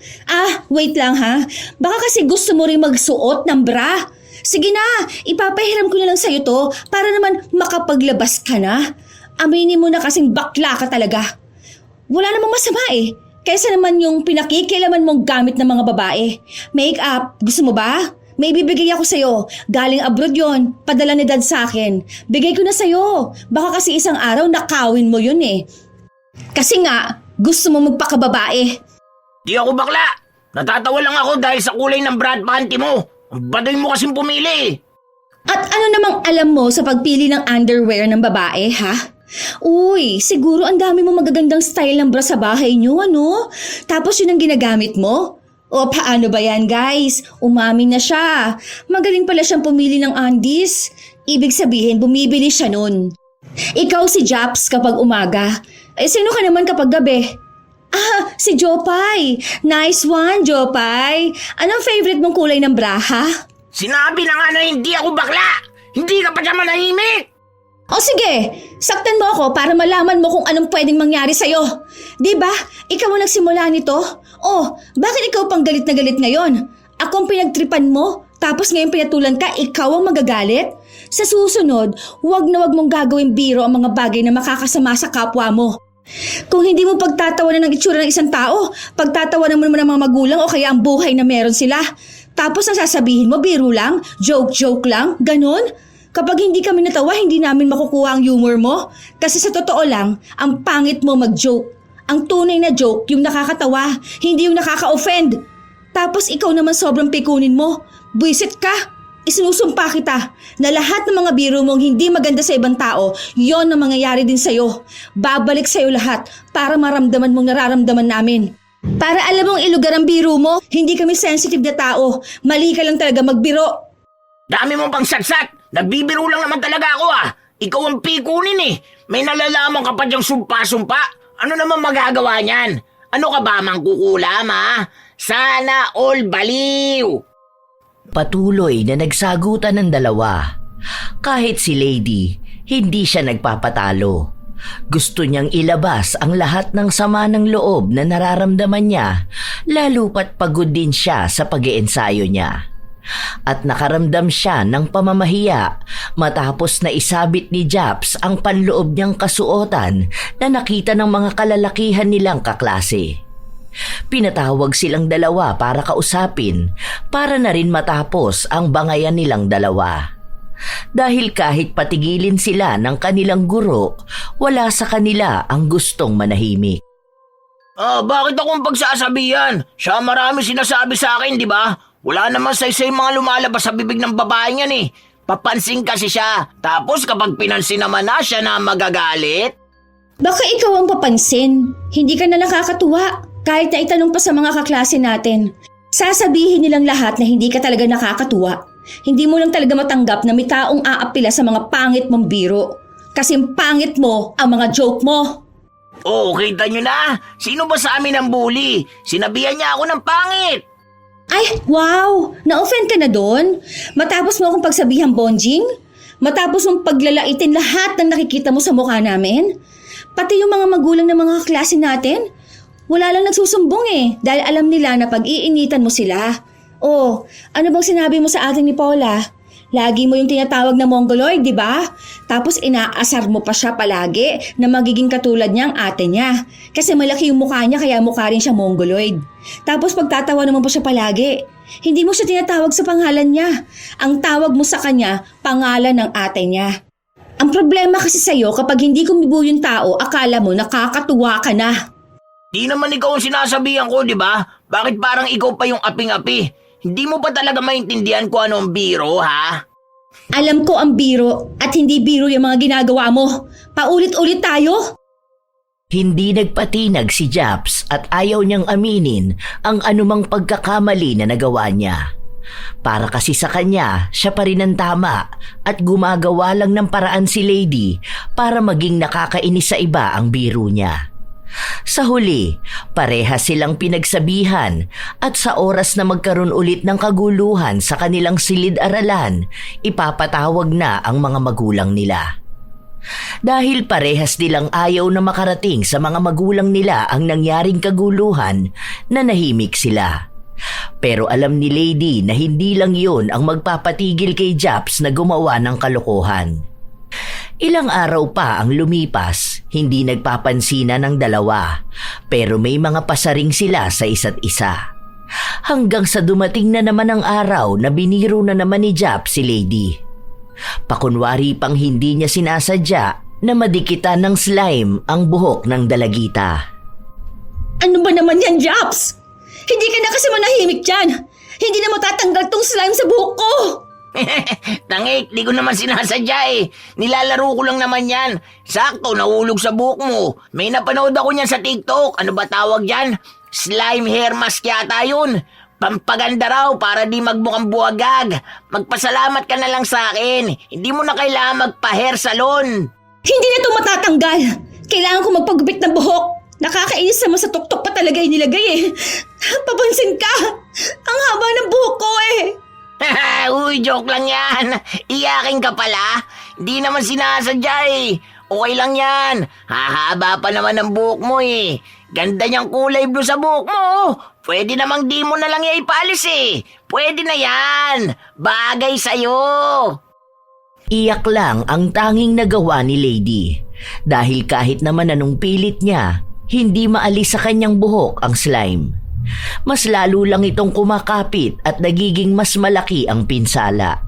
Wait lang ha. Baka kasi gusto mo rin magsuot ng bra. Sige na, ipapahiram ko na lang sa'yo to para naman makapaglabas ka na. Aminin mo na kasing bakla ka talaga. Wala namang masama eh. Kaysa naman yung pinakikialaman mong gamit ng mga babae. Make-up, gusto mo ba? May bibigay ako sa'yo. Galing abroad yon, padala ni dad sa akin. Bigay ko na sa'yo. Baka kasi isang araw nakawin mo yun eh. Kasi nga, gusto mo magpakababae. Di ako bakla. Natatawa lang ako dahil sa kulay ng bra at panty mo. Ang baduy mo kasing pumili. At ano namang alam mo sa pagpili ng underwear ng babae, ha? Uy, siguro ang dami mo magagandang style ng bra sa bahay nyo, ano? Tapos yun ang ginagamit mo? O paano ba yan, guys? Umamin na siya. Magaling pala siyang pumili ng undies. Ibig sabihin, bumibili siya nun. Ikaw si Japs kapag umaga. Sino ka naman kapag gabi? Si Jopay. Nice one, Jopay. Anong favorite mong kulay ng bra, ha? Sinabi na nga na hindi ako bakla. Hindi ka pa siya manahimik. O sige, saktan mo ako para malaman mo kung anong pwedeng mangyari sa'yo. Diba? Ikaw ang nagsimula nito? Bakit ikaw pang galit na galit ngayon? Ako ang pinagtripan mo, tapos ngayon pinatulan ka, ikaw ang magagalit? Sa susunod, huwag na huwag mong gagawin biro ang mga bagay na makakasama sa kapwa mo. Kung hindi mo pagtatawanan ng itsura ng isang tao, pagtatawanan mo naman ng mga magulang o kaya ang buhay na meron sila. Tapos ang sasabihin mo, biro lang, joke lang, ganon? Kapag hindi kami natawa, hindi namin makukuha ang humor mo. Kasi sa totoo lang, ang pangit mo mag-joke. Ang tunay na joke, yung nakakatawa, hindi yung nakaka-offend. Tapos ikaw naman sobrang pikunin mo. Buisit ka. Isinusumpa kita na lahat ng mga biro mong hindi maganda sa ibang tao, yon ang mangyayari din sa'yo. Babalik sa'yo lahat para maramdaman mong nararamdaman namin. Para alam mong ilugar ang biro mo, hindi kami sensitive na tao. Mali ka lang talaga magbiro. Dami mong pang satsat. Nagbibiro lang naman talaga ako, Ikaw ang pikunin eh. May nalalaman ka pa diyang sumpa-sumpa. Ano naman magagawa niyan? Ano ka ba, mangkukulam, ha? Sana all baliw. Patuloy na nagsagutan ng dalawa. Kahit si Lady, hindi siya nagpapatalo. Gusto niyang ilabas ang lahat ng sama ng loob na nararamdaman niya, lalo pat pagod din siya sa pag-iensayo niya. At nakaramdam siya ng pamamahiya matapos na isabit ni Japs ang panloob niyang kasuotan na nakita ng mga kalalakihan nilang kaklase. Pinatawag silang dalawa para kausapin para na rin matapos ang bangayan nilang dalawa. Dahil kahit patigilin sila ng kanilang guro, wala sa kanila ang gustong manahimik. Bakit akong pagsasabihan? Siya marami sinasabi sa akin, di ba? Wala naman sa isa yung mga lumalabas sa bibig ng babae niyan eh. Papansin kasi siya. Tapos kapag pinansin naman na siya na magagalit. Baka ikaw ang papansin. Hindi ka na nakakatuwa. Kahit na itanong pa sa mga kaklase natin. Sasabihin nilang lahat na hindi ka talaga nakakatuwa. Hindi mo lang talaga matanggap na may taong aapila sa mga pangit mong biro. Kasi pangit mo ang mga joke mo. Kita nyo na. Sino ba sa amin ang bully? Sinabihan niya ako ng pangit. Ay, wow! Na-offend ka na doon? Matapos mo akong pagsabihang bonjing? Matapos mong paglalaitin lahat ng nakikita mo sa mukha namin? Pati yung mga magulang ng mga klase natin? Wala lang nagsusumbong eh, dahil alam nila na pag-iinitan mo sila. Ano bang sinabi mo sa atin ni Paula? Lagi mo yung tinatawag na mongoloid, di ba? Tapos inaasar mo pa siya palagi na magiging katulad niya ang ate niya. Kasi malaki yung mukha niya kaya mukha rin siya mongoloid. Tapos pagtatawa naman pa siya palagi. Hindi mo siya tinatawag sa pangalan niya. Ang tawag mo sa kanya, pangalan ng ate niya. Ang problema kasi sa'yo kapag hindi kumibo yung tao, akala mo nakakatuwa ka na. Di naman ikaw ang sinasabihan ko, di ba? Bakit parang ikaw pa yung aping-api? Hindi mo ba talaga maintindihan kung ano ang biro, ha? Alam ko ang biro at hindi biro yung mga ginagawa mo. Paulit-ulit tayo. Hindi nagpatinag si Japs at ayaw niyang aminin ang anumang pagkakamali na nagawa niya. Para kasi sa kanya, siya pa rin ang tama at gumagawa lang ng paraan si Lady para maging nakakainis sa iba ang biro niya. Sa huli, parehas silang pinagsabihan at sa oras na magkaroon ulit ng kaguluhan sa kanilang silid-aralan, ipapatawag na ang mga magulang nila. Dahil parehas nilang ayaw na makarating sa mga magulang nila ang nangyaring kaguluhan, nanahimik sila. Pero alam ni Lady na hindi lang yun ang magpapatigil kay Japs na gumawa ng kalokohan. Ilang araw pa ang lumipas, hindi nagpapansinan ng dalawa, pero may mga pasaring sila sa isa't isa. Hanggang sa dumating na naman ang araw na biniro na naman ni Japs si Lady. Pakunwari pang hindi niya sinasadya na madikitan ng slime ang buhok ng dalagita. Ano ba naman yan, Japs? Hindi ka na kasi manahimik dyan. Hindi na matatanggal tong slime sa buhok ko. Tangik, di ko naman sinasadya eh. Nilalaro ko lang naman yan. Sakto, nahulog sa buhok mo. May napanood ako niyan sa TikTok. Ano ba tawag yan? Slime hair mask yata yun. Pampaganda raw para di magmukhang buwagag. Magpasalamat ka na lang sa akin. Hindi mo na kailangan magpa-hair salon. Hindi na ito matatanggal. Kailangan ko magpagupit ng buhok. Nakakainis naman sa tuktok pa talaga yung nilagay eh. Papansin ka. Ang haba ng buhok ko eh. Uy, joke lang yan. Iyakin ka pala. Di naman sinasadya eh. Okay lang yan. Hahaba pa naman ang buhok mo eh. Ganda niyang kulay blue sa buhok mo. Pwede namang di mo na lang yan ipalis eh. Pwede na yan. Bagay sa'yo. Iyak lang ang tanging nagawa ni Lady. Dahil kahit naman anong pilit niya, hindi maalis sa kanyang buhok ang slime. Mas lalo lang itong kumakapit at nagiging mas malaki ang pinsala.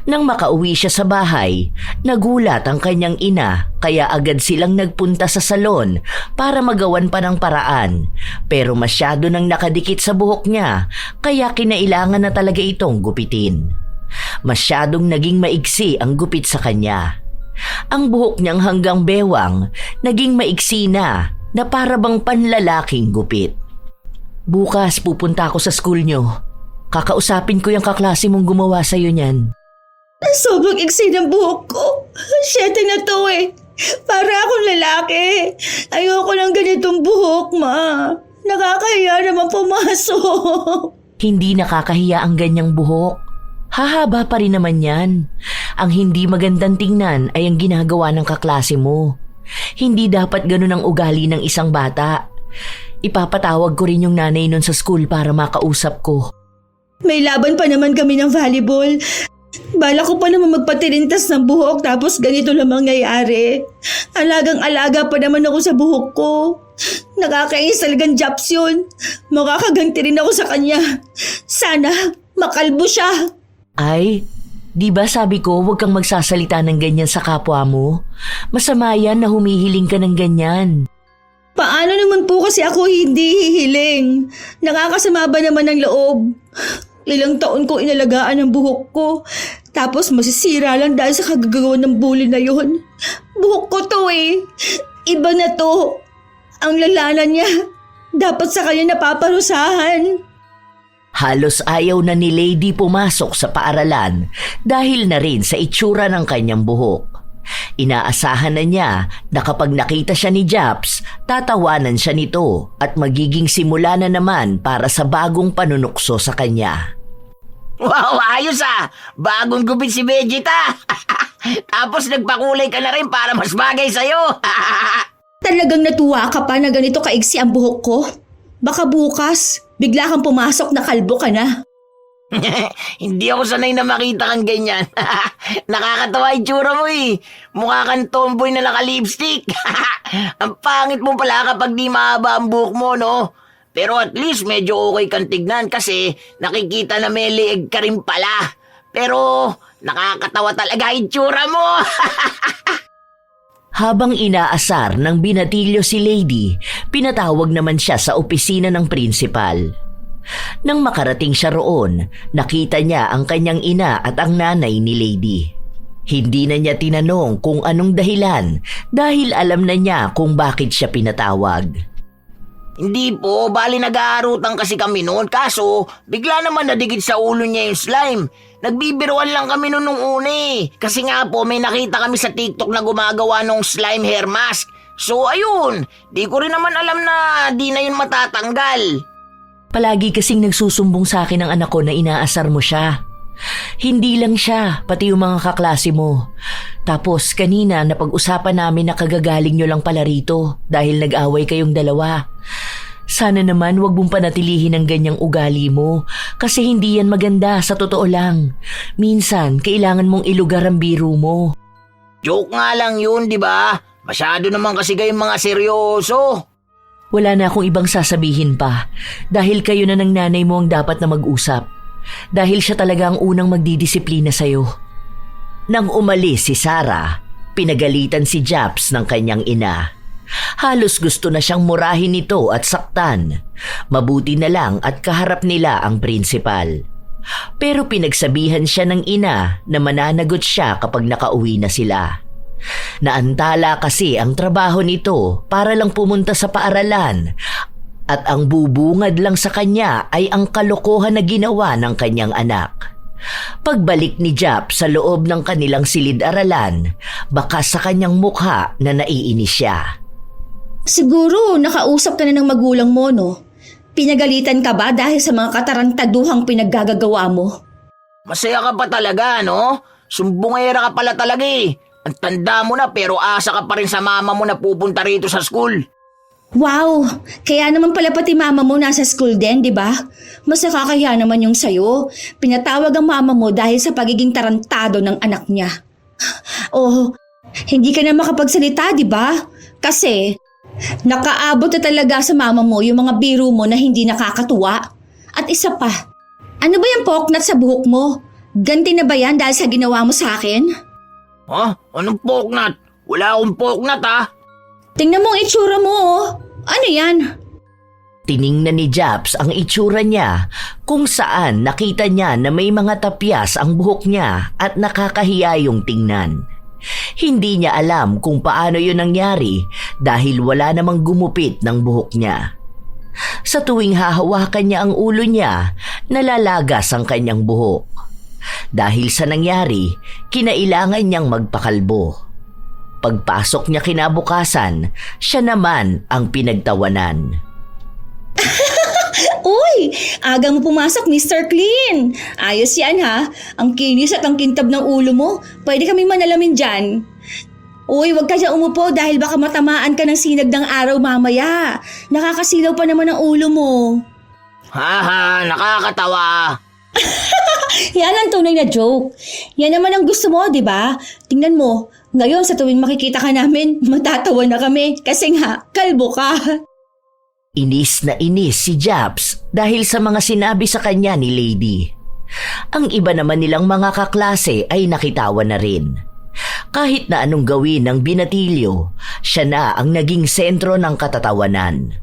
Nang makauwi siya sa bahay, nagulat ang kanyang ina kaya agad silang nagpunta sa salon para magawan pa ng paraan. Pero masyado nang nakadikit sa buhok niya kaya kinailangan na talaga itong gupitin. Masyadong naging maigsi ang gupit sa kanya. Ang buhok niyang hanggang bewang naging maigsi na para bang panlalaking gupit. Bukas pupunta ako sa school nyo. Kakausapin ko yung kaklase mong gumawa sa'yo niyan. Sobrang iksi ng buhok ko. 7 na to eh. Para akong lalaki. Ayoko ng ganitong buhok, ma. Nakakahiya naman pumasok. Hindi nakakahiya ang ganyang buhok. Hahaba pa rin naman yan. Ang hindi magandang tingnan ay ang ginagawa ng kaklase mo. Hindi dapat ganun ang ugali ng isang bata. Ipapatawag ko rin yung nanay nun sa school para makausap ko. May laban pa naman kami ng volleyball. Bala ko pa naman magpatirintas ng buhok tapos ganito lang mangyayari. Alagang-alaga pa naman ako sa buhok ko. Nakakainis talagang Japs yun. Makakaganti rin ako sa kanya. Sana makalbo siya. Ay, di ba sabi ko huwag kang magsasalita ng ganyan sa kapwa mo? Masama yan na humihiling ka ng ganyan. Paano naman po kasi ako hindi hihiling? Nakakasama ba naman ng loob? Ilang taon ko inalagaan ang buhok ko. Tapos masisira lang dahil sa kagagawa ng bully na yon. Buhok ko to eh. Iba na to. Ang lalanan niya. Dapat sa kanya napaparusahan. Halos ayaw na ni Lady pumasok sa paaralan dahil na rin sa itsura ng kanyang buhok. Inaasahan na niya na kapag nakita siya ni Japs, tatawanan siya nito at magiging simula na naman para sa bagong panunukso sa kanya. Wow, ayos ah! Bagong gupit si Vegeta! Tapos nagpakulay ka na rin para mas bagay sa'yo! Talagang natuwa ka pa na ganito kaigsi ang buhok ko? Baka bukas, bigla kang pumasok na kalbo ka na. Hindi ako sanay na makita kang ganyan. Nakakatawa yung tsura mo eh. Mukha kang tomboy na naka-lipstick. Ang pangit mo pala kapag di mahaba ang buhok mo, no? Pero at least medyo okay kang tignan kasi nakikita na may leeg ka rin pala. Pero nakakatawa talaga yung tsura mo. Habang inaasar ng binatilyo si Lady, pinatawag naman siya sa opisina ng principal. Nang makarating siya roon, nakita niya ang kanyang ina at ang nanay ni Lady. Hindi na niya tinanong kung anong dahilan dahil alam na niya kung bakit siya pinatawag. Hindi po, bali nag-aarutan kasi kami noon. Kaso, bigla naman nadikit sa ulo niya yung slime. Nagbibiruan lang kami noon nung una eh. Kasi nga po, may nakita kami sa TikTok na gumagawa ng slime hair mask. So ayun, di ko rin naman alam na di na yun matatanggal. Palagi kasing nagsusumbong sa akin ang anak ko na inaasar mo siya. Hindi lang siya, pati yung mga kaklase mo. Tapos kanina napag-usapan namin na kagagaling nyo lang pala rito dahil nag-away kayong dalawa. Sana naman wag mong panatilihin ang ganyang ugali mo kasi hindi yan maganda sa totoo lang. Minsan kailangan mong ilugar ang biro mo. Joke nga lang yun, di ba? Masyado naman kasi kayong mga seryoso. Wala na akong ibang sasabihin pa dahil kayo na ng nanay mo ang dapat na mag-usap. Dahil siya talaga ang unang magdidisiplina sa'yo. Nang umalis si Sarah, pinagalitan si Japs ng kanyang ina. Halos gusto na siyang murahin ito at saktan. Mabuti na lang at kaharap nila ang principal. Pero pinagsabihan siya ng ina na mananagot siya kapag nakauwi na sila. Naantala kasi ang trabaho nito para lang pumunta sa paaralan at ang bubungad lang sa kanya ay ang kalokohan na ginawa ng kanyang anak. Pagbalik ni Jap sa loob ng kanilang silid-aralan, baka sa kanyang mukha na naiinis siya. Siguro nakausap ka na ng magulang mo, no? Pinagalitan ka ba dahil sa mga katarantaduhang pinaggagawa mo? Masaya ka pa talaga, no? Sumbongera ka pala talaga eh. Ang tanda mo na pero asa ka pa rin sa mama mo na pupunta rito sa school. Wow! Kaya naman pala pati mama mo nasa school din, di ba? Mas nakakahiya naman yung sayo. Pinatawag ang mama mo dahil sa pagiging tarantado ng anak niya. Oh, hindi ka na makapagsalita, di ba? Kasi nakaabot na talaga sa mama mo yung mga biro mo na hindi nakakatuwa. At isa pa, ano ba yung poknat sa buhok mo? Ganti na ba yan dahil sa ginawa mo sa akin? Ha? Anong poknat? Wala akong poknat ha? Tingnan mo ang itsura mo, oh. Ano yan? Tiningnan ni Japs ang itsura niya kung saan nakita niya na may mga tapyas ang buhok niya at nakakahiya yung tingnan. Hindi niya alam kung paano yun nangyari dahil wala namang gumupit ng buhok niya. Sa tuwing hahawakan niya ang ulo niya, nalalagas ang kanyang buhok. Dahil sa nangyari, kinailangan niyang magpakalbo. Pagpasok niya kinabukasan, siya naman ang pinagtawanan. Uy! Aga mo pumasok, Mr. Clean! Ayos yan ha. Ang kinis at ang kintab ng ulo mo. Pwede kami manalamin dyan. Uy, wag ka dyan umupo dahil baka matamaan ka ng sinag ng araw mamaya. Nakakasilaw pa naman ang ulo mo. Haha, nakakatawa. Yan ang tunay na joke. Yan naman ang gusto mo, di ba? Tingnan mo, ngayon sa tuwing makikita ka namin, matatawa na kami kasi nga, kalbo ka. Inis na inis si Japs dahil sa mga sinabi sa kanya ni Lady. Ang iba naman nilang mga kaklase ay nakitawan na rin. Kahit na anong gawin ng binatilyo, siya na ang naging sentro ng katatawanan.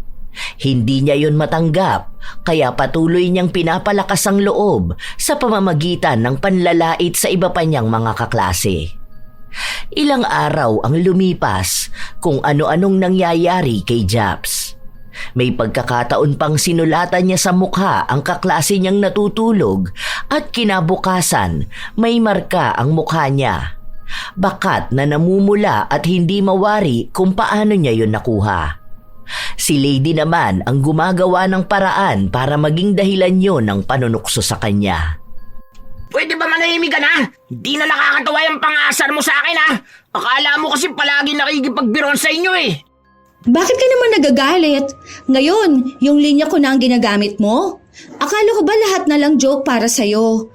Hindi niya yun matanggap, kaya patuloy niyang pinapalakas ang loob sa pamamagitan ng panlalait sa iba pa niyang mga kaklase. Ilang araw ang lumipas kung ano-anong nangyayari kay Japs. May pagkakataon pang sinulatan niya sa mukha ang kaklase niyang natutulog at kinabukasan may marka ang mukha niya. Bakat na namumula at hindi mawari kung paano niya yun nakuha. Si Lady naman ang gumagawa ng paraan para maging dahilan yon ng panunukso sa kanya. Pwede ba manahimik ka na? Hindi na nakakatawa yung pangasar mo sa akin ha? Akala mo kasi palagi nakikipagbiron sa inyo eh. Bakit ka naman nagagalit? Ngayon, yung linya ko na ang ginagamit mo? Akala ko ba lahat na lang joke para sa'yo?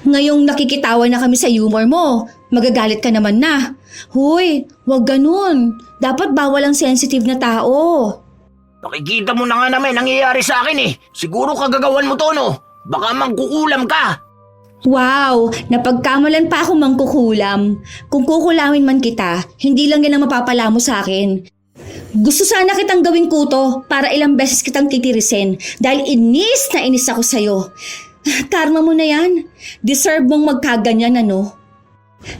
Ngayong nakikitawa na kami sa humor mo, magagalit ka naman na. Hoy, wag ganun. Dapat bawal ang sensitive na tao. Nakikita mo na nga naman nangyayari sa akin eh. Siguro kagagawan mo to, no? Baka mangkukulam ka. Wow, napagkamalan pa ako mangkukulam. Kung kukulamin man kita, hindi lang yan ang mapapala mo sa akin. Gusto sana kitang gawing kuto para ilang beses kitang titirisin dahil inis na inis ako sa'yo. Karma mo na yan. Deserve mong magkaganyan, ano?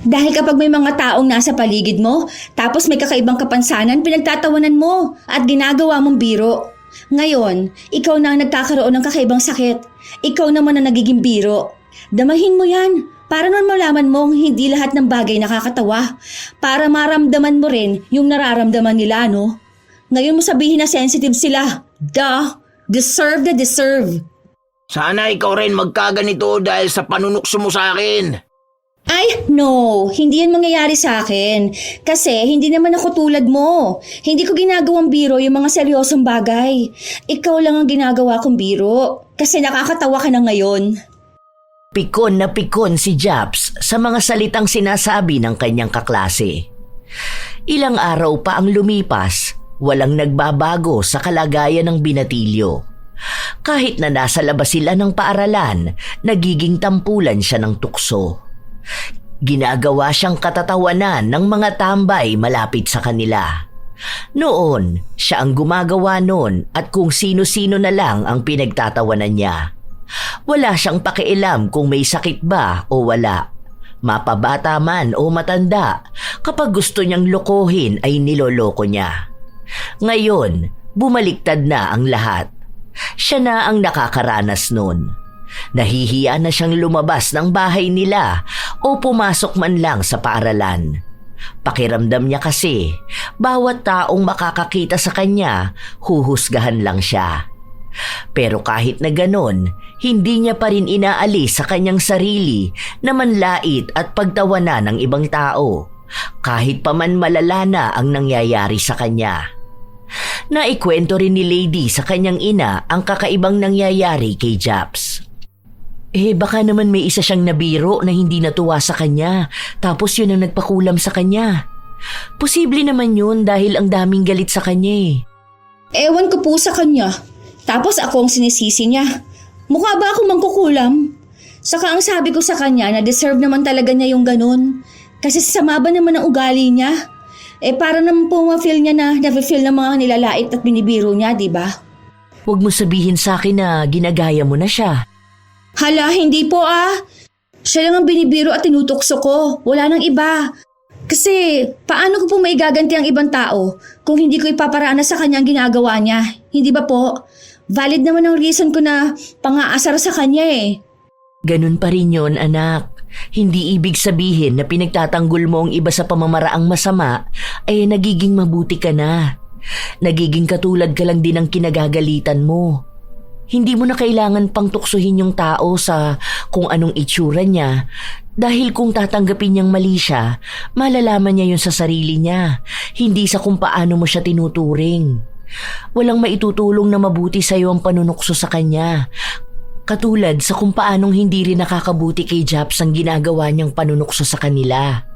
Dahil kapag may mga taong nasa paligid mo, tapos may kakaibang kapansanan, pinagtatawanan mo at ginagawa mong biro. Ngayon, ikaw na ang nagkakaroon ng kakaibang sakit. Ikaw naman ang nagiging biro. Damahin mo yan para naman malaman mong hindi lahat ng bagay nakakatawa. Para maramdaman mo rin yung nararamdaman nila, no? Ngayon mo sabihin na sensitive sila. Duh! Deserve na deserve. Sana ikaw rin magkaganito dahil sa panunukso mo sa akin. Ay, no. Hindi yan mangyayari sa akin. Kasi hindi naman ako tulad mo. Hindi ko ginagawang biro yung mga seryosong bagay. Ikaw lang ang ginagawa kong biro. Kasi nakakatawa ka na ngayon. Pikon na pikon si Japs sa mga salitang sinasabi ng kanyang kaklase. Ilang araw pa ang lumipas, walang nagbabago sa kalagayan ng binatilyo. Kahit na nasa labas sila ng paaralan, nagiging tampulan siya ng tukso. Ginagawa siyang katatawanan ng mga tambay malapit sa kanila. Noon, siya ang gumagawa noon at kung sino-sino na lang ang pinagtatawanan niya. Wala siyang pakialam kung may sakit ba o wala. Mapabata man o matanda, kapag gusto niyang lokohin ay niloloko niya. Ngayon, bumaliktad na ang lahat. Siya na ang nakakaranas nun. Nahihiya na siyang lumabas ng bahay nila o pumasok man lang sa paaralan. Pakiramdam niya kasi, bawat taong makakakita sa kanya, huhusgahan lang siya. Pero kahit na ganon, hindi niya pa rin inaalis sa kanyang sarili na manlait at pagtawanan ng ibang tao, kahit pa man malala na ang nangyayari sa kanya. Naikwento rin ni Lady sa kanyang ina ang kakaibang nangyayari kay Japs. Baka naman may isa siyang nabiro na hindi natuwa sa kanya, tapos yun ang nagpakulam sa kanya. Posible naman yun dahil ang daming galit sa kanya eh. Ewan ko po sa kanya. Tapos ako ang sinisisi niya. Mukha ba ako mangkukulam? Saka ang sabi ko sa kanya na deserve naman talaga niya yung ganun. Kasi sama ba naman ang ugali niya? Para naman po ma-feel niya na na-feel ng mga nilalait at binibiro niya, di ba? Huwag mo sabihin sa akin na ginagaya mo na siya. Hala, hindi po ah. Siya lang ang binibiro at tinutokso ko. Wala nang iba. Kasi paano ko po maigaganti ang ibang tao kung hindi ko ipaparana sa kanya ang ginagawa niya? Hindi ba po? Valid naman ang reason ko na pang-aasar sa kanya eh. Ganun pa rin yun, anak. Hindi ibig sabihin na pinagtatanggol mo ang iba sa pamamaraang masama ay nagiging mabuti ka na. Nagiging katulad ka lang din ng kinagagalitan mo. Hindi mo na kailangan pang tuksuhin yung tao sa kung anong itsura niya dahil kung tatanggapin niyang mali siya, malalaman niya yun sa sarili niya, hindi sa kung paano mo siya tinuturing. Walang maitutulong na mabuti sa iyo ang panunukso sa kanya. Katulad sa kung paanong hindi rin nakakabuti kay Japs ang ginagawa niyang panunukso sa kanila.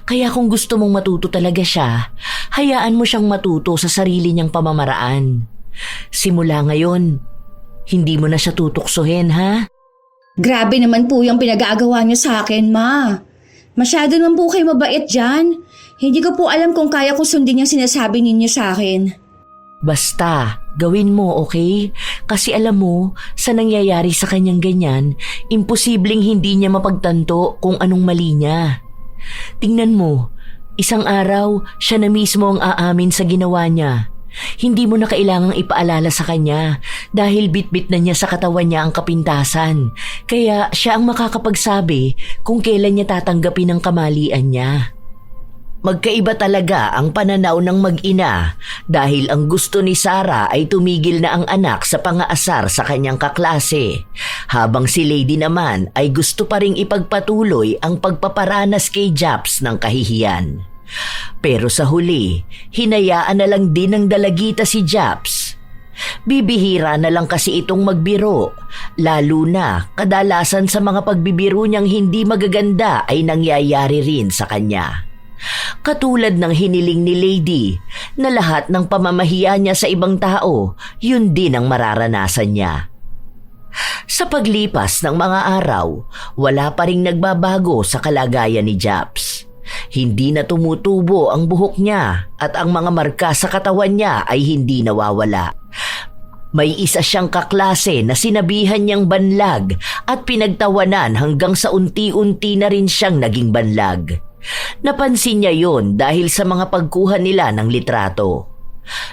Kaya kung gusto mong matuto talaga siya, hayaan mo siyang matuto sa sarili niyang pamamaraan. Simula ngayon, hindi mo na siya tutuksohin, ha? Grabe naman po yung pinag-aagawa niyo sa akin, ma. Masyado naman po kayo mabait dyan. Hindi ko po alam kung kaya ko sundin yung sinasabi ninyo sa akin. Basta, gawin mo, okay? Kasi alam mo, sa nangyayari sa kanyang ganyan, imposibleng hindi niya mapagtanto kung anong mali niya. Tingnan mo, isang araw, siya na mismo ang aamin sa ginawa niya. Hindi mo na kailangang ipaalala sa kanya dahil bitbit na niya sa katawan niya ang kapintasan. Kaya siya ang makakapagsabi kung kailan niya tatanggapin ang kamalian niya. Magkaiba talaga ang pananaw ng mag-ina dahil ang gusto ni Sarah ay tumigil na ang anak sa pangaasar sa kanyang kaklase, habang si Lady naman ay gusto pa ring ipagpatuloy ang pagpaparanas kay Japs ng kahihiyan. Pero sa huli, hinayaan na lang din ng dalagita si Japs. Bibihira na lang kasi itong magbiro, lalo na kadalasan sa mga pagbibiro niyang hindi magaganda ay nangyayari rin sa kanya. Katulad ng hiniling ni Lady na lahat ng pamamahiya niya sa ibang tao, yun din ang mararanasan niya. Sa paglipas ng mga araw, wala pa ring nagbabago sa kalagayan ni Japs. Hindi na tumutubo ang buhok niya at ang mga marka sa katawan niya ay hindi nawawala. May isa siyang kaklase na sinabihan niyang banlag at pinagtawanan hanggang sa unti-unti na rin siyang naging banlag. Napansin niya yon dahil sa mga pagkuha nila ng litrato.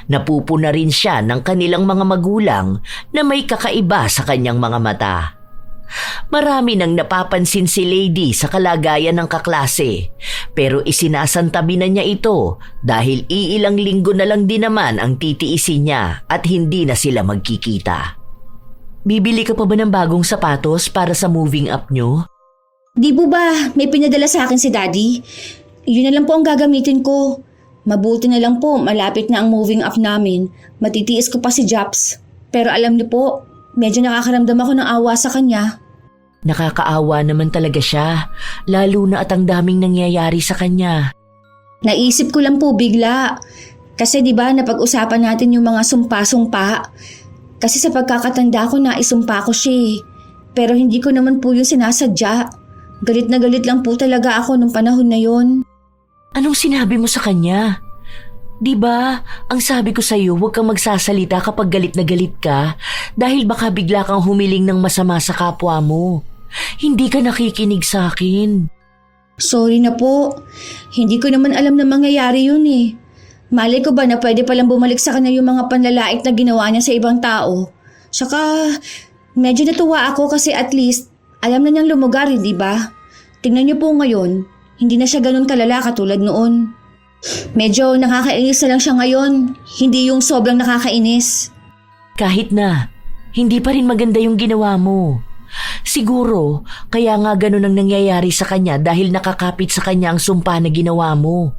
Napupuna rin siya ng kanilang mga magulang na may kakaiba sa kanyang mga mata. Marami nang napapansin si Lady sa kalagayan ng kaklase, pero isinasantabi na niya ito dahil iilang linggo na lang din naman ang titiisin niya at hindi na sila magkikita. Bibili ka pa ba ng bagong sapatos para sa moving up nyo? Di po ba may pinadala sa akin si Daddy? Yun na lang po ang gagamitin ko. Mabuti na lang po, malapit na ang moving up namin. Matitiis ko pa si Japs. Pero alam niyo po, medyo nakakaramdam ako ng awa sa kanya. Nakakaawa naman talaga siya, lalo na at ang daming nangyayari sa kanya. Naisip ko lang po bigla. Kasi di ba napag-usapan natin yung mga sumpa-sumpa. Kasi sa pagkakatanda ko naisumpa ko siya eh. Pero hindi ko naman po yung sinasadya. Galit na galit lang po talaga ako nung panahon na yon. Anong sinabi mo sa kanya? Di ba, ang sabi ko sa'yo, huwag kang magsasalita kapag galit na galit ka dahil baka bigla kang humiling ng masama sa kapwa mo. Hindi ka nakikinig sa akin. Sorry na po. Hindi ko naman alam na mangyayari yun eh. Malay ko ba na pwede palang bumalik sa kanya yung mga panlalait na ginawa niya sa ibang tao. Saka, medyo natuwa ako kasi at least alam na niyang lumugar, di ba? Tingnan niyo po ngayon, hindi na siya ganun kalala katulad noon. Medyo nakakainis na lang siya ngayon, hindi yung sobrang nakakainis. Kahit na, hindi pa rin maganda yung ginawa mo. Siguro, kaya nga ganun ang nangyayari sa kanya dahil nakakapit sa kanya ang sumpa na ginawa mo.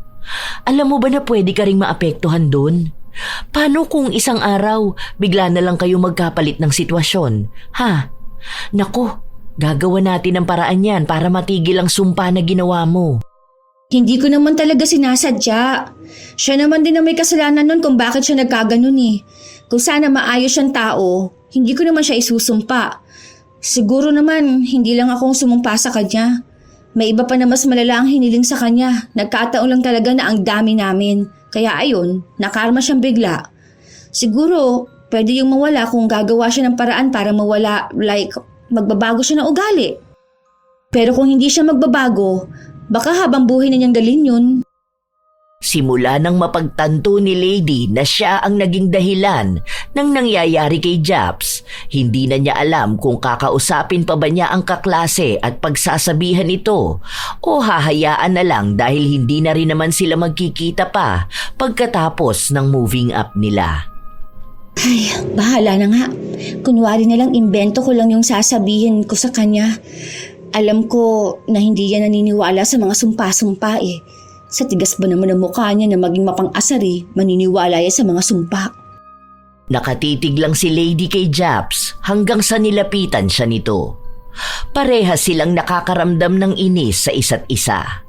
Alam mo ba na pwede ka ring maapektuhan dun? Paano kung isang araw, bigla na lang kayo magkapalit ng sitwasyon? Ha? Naku, gagawa natin ang paraan yan para matigil ang sumpa na ginawa mo. Hindi ko naman talaga sinasadya. Siya naman din na may kasalanan nun kung bakit siya nagkaganon eh. Kung sana maayos siyang tao, hindi ko naman siya isusumpa. Siguro naman, hindi lang akong sumumpa sa kanya. May iba pa na mas malala ang hiniling sa kanya. Nagkataon lang talaga na ang dami namin. Kaya ayun, nakarma siyang bigla. Siguro, pwede yung mawala kung gagawa siya ng paraan para mawala, like magbabago siya ng ugali. Pero kung hindi siya magbabago, baka habang buhay na niyang dalhin yun. Simula nang mapagtanto ni Lady na siya ang naging dahilan ng nangyayari kay Japs, hindi na niya alam kung kakausapin pa ba niya ang kaklase at pagsasabihan ito o hahayaan na lang dahil hindi na rin naman sila magkikita pa pagkatapos ng moving up nila. Ay, bahala na nga. Kunwari na lang imbento ko lang yung sasabihin ko sa kanya. Alam ko na hindi yan naniniwala sa mga sumpa-sumpa eh. Sa tigas ba naman ang mukha niya na maging mapang-asari, maniniwala yan sa mga sumpa. Nakatitig lang si Lady kay Japs hanggang sa nilapitan siya nito. Parehas silang nakakaramdam ng inis sa isa't isa.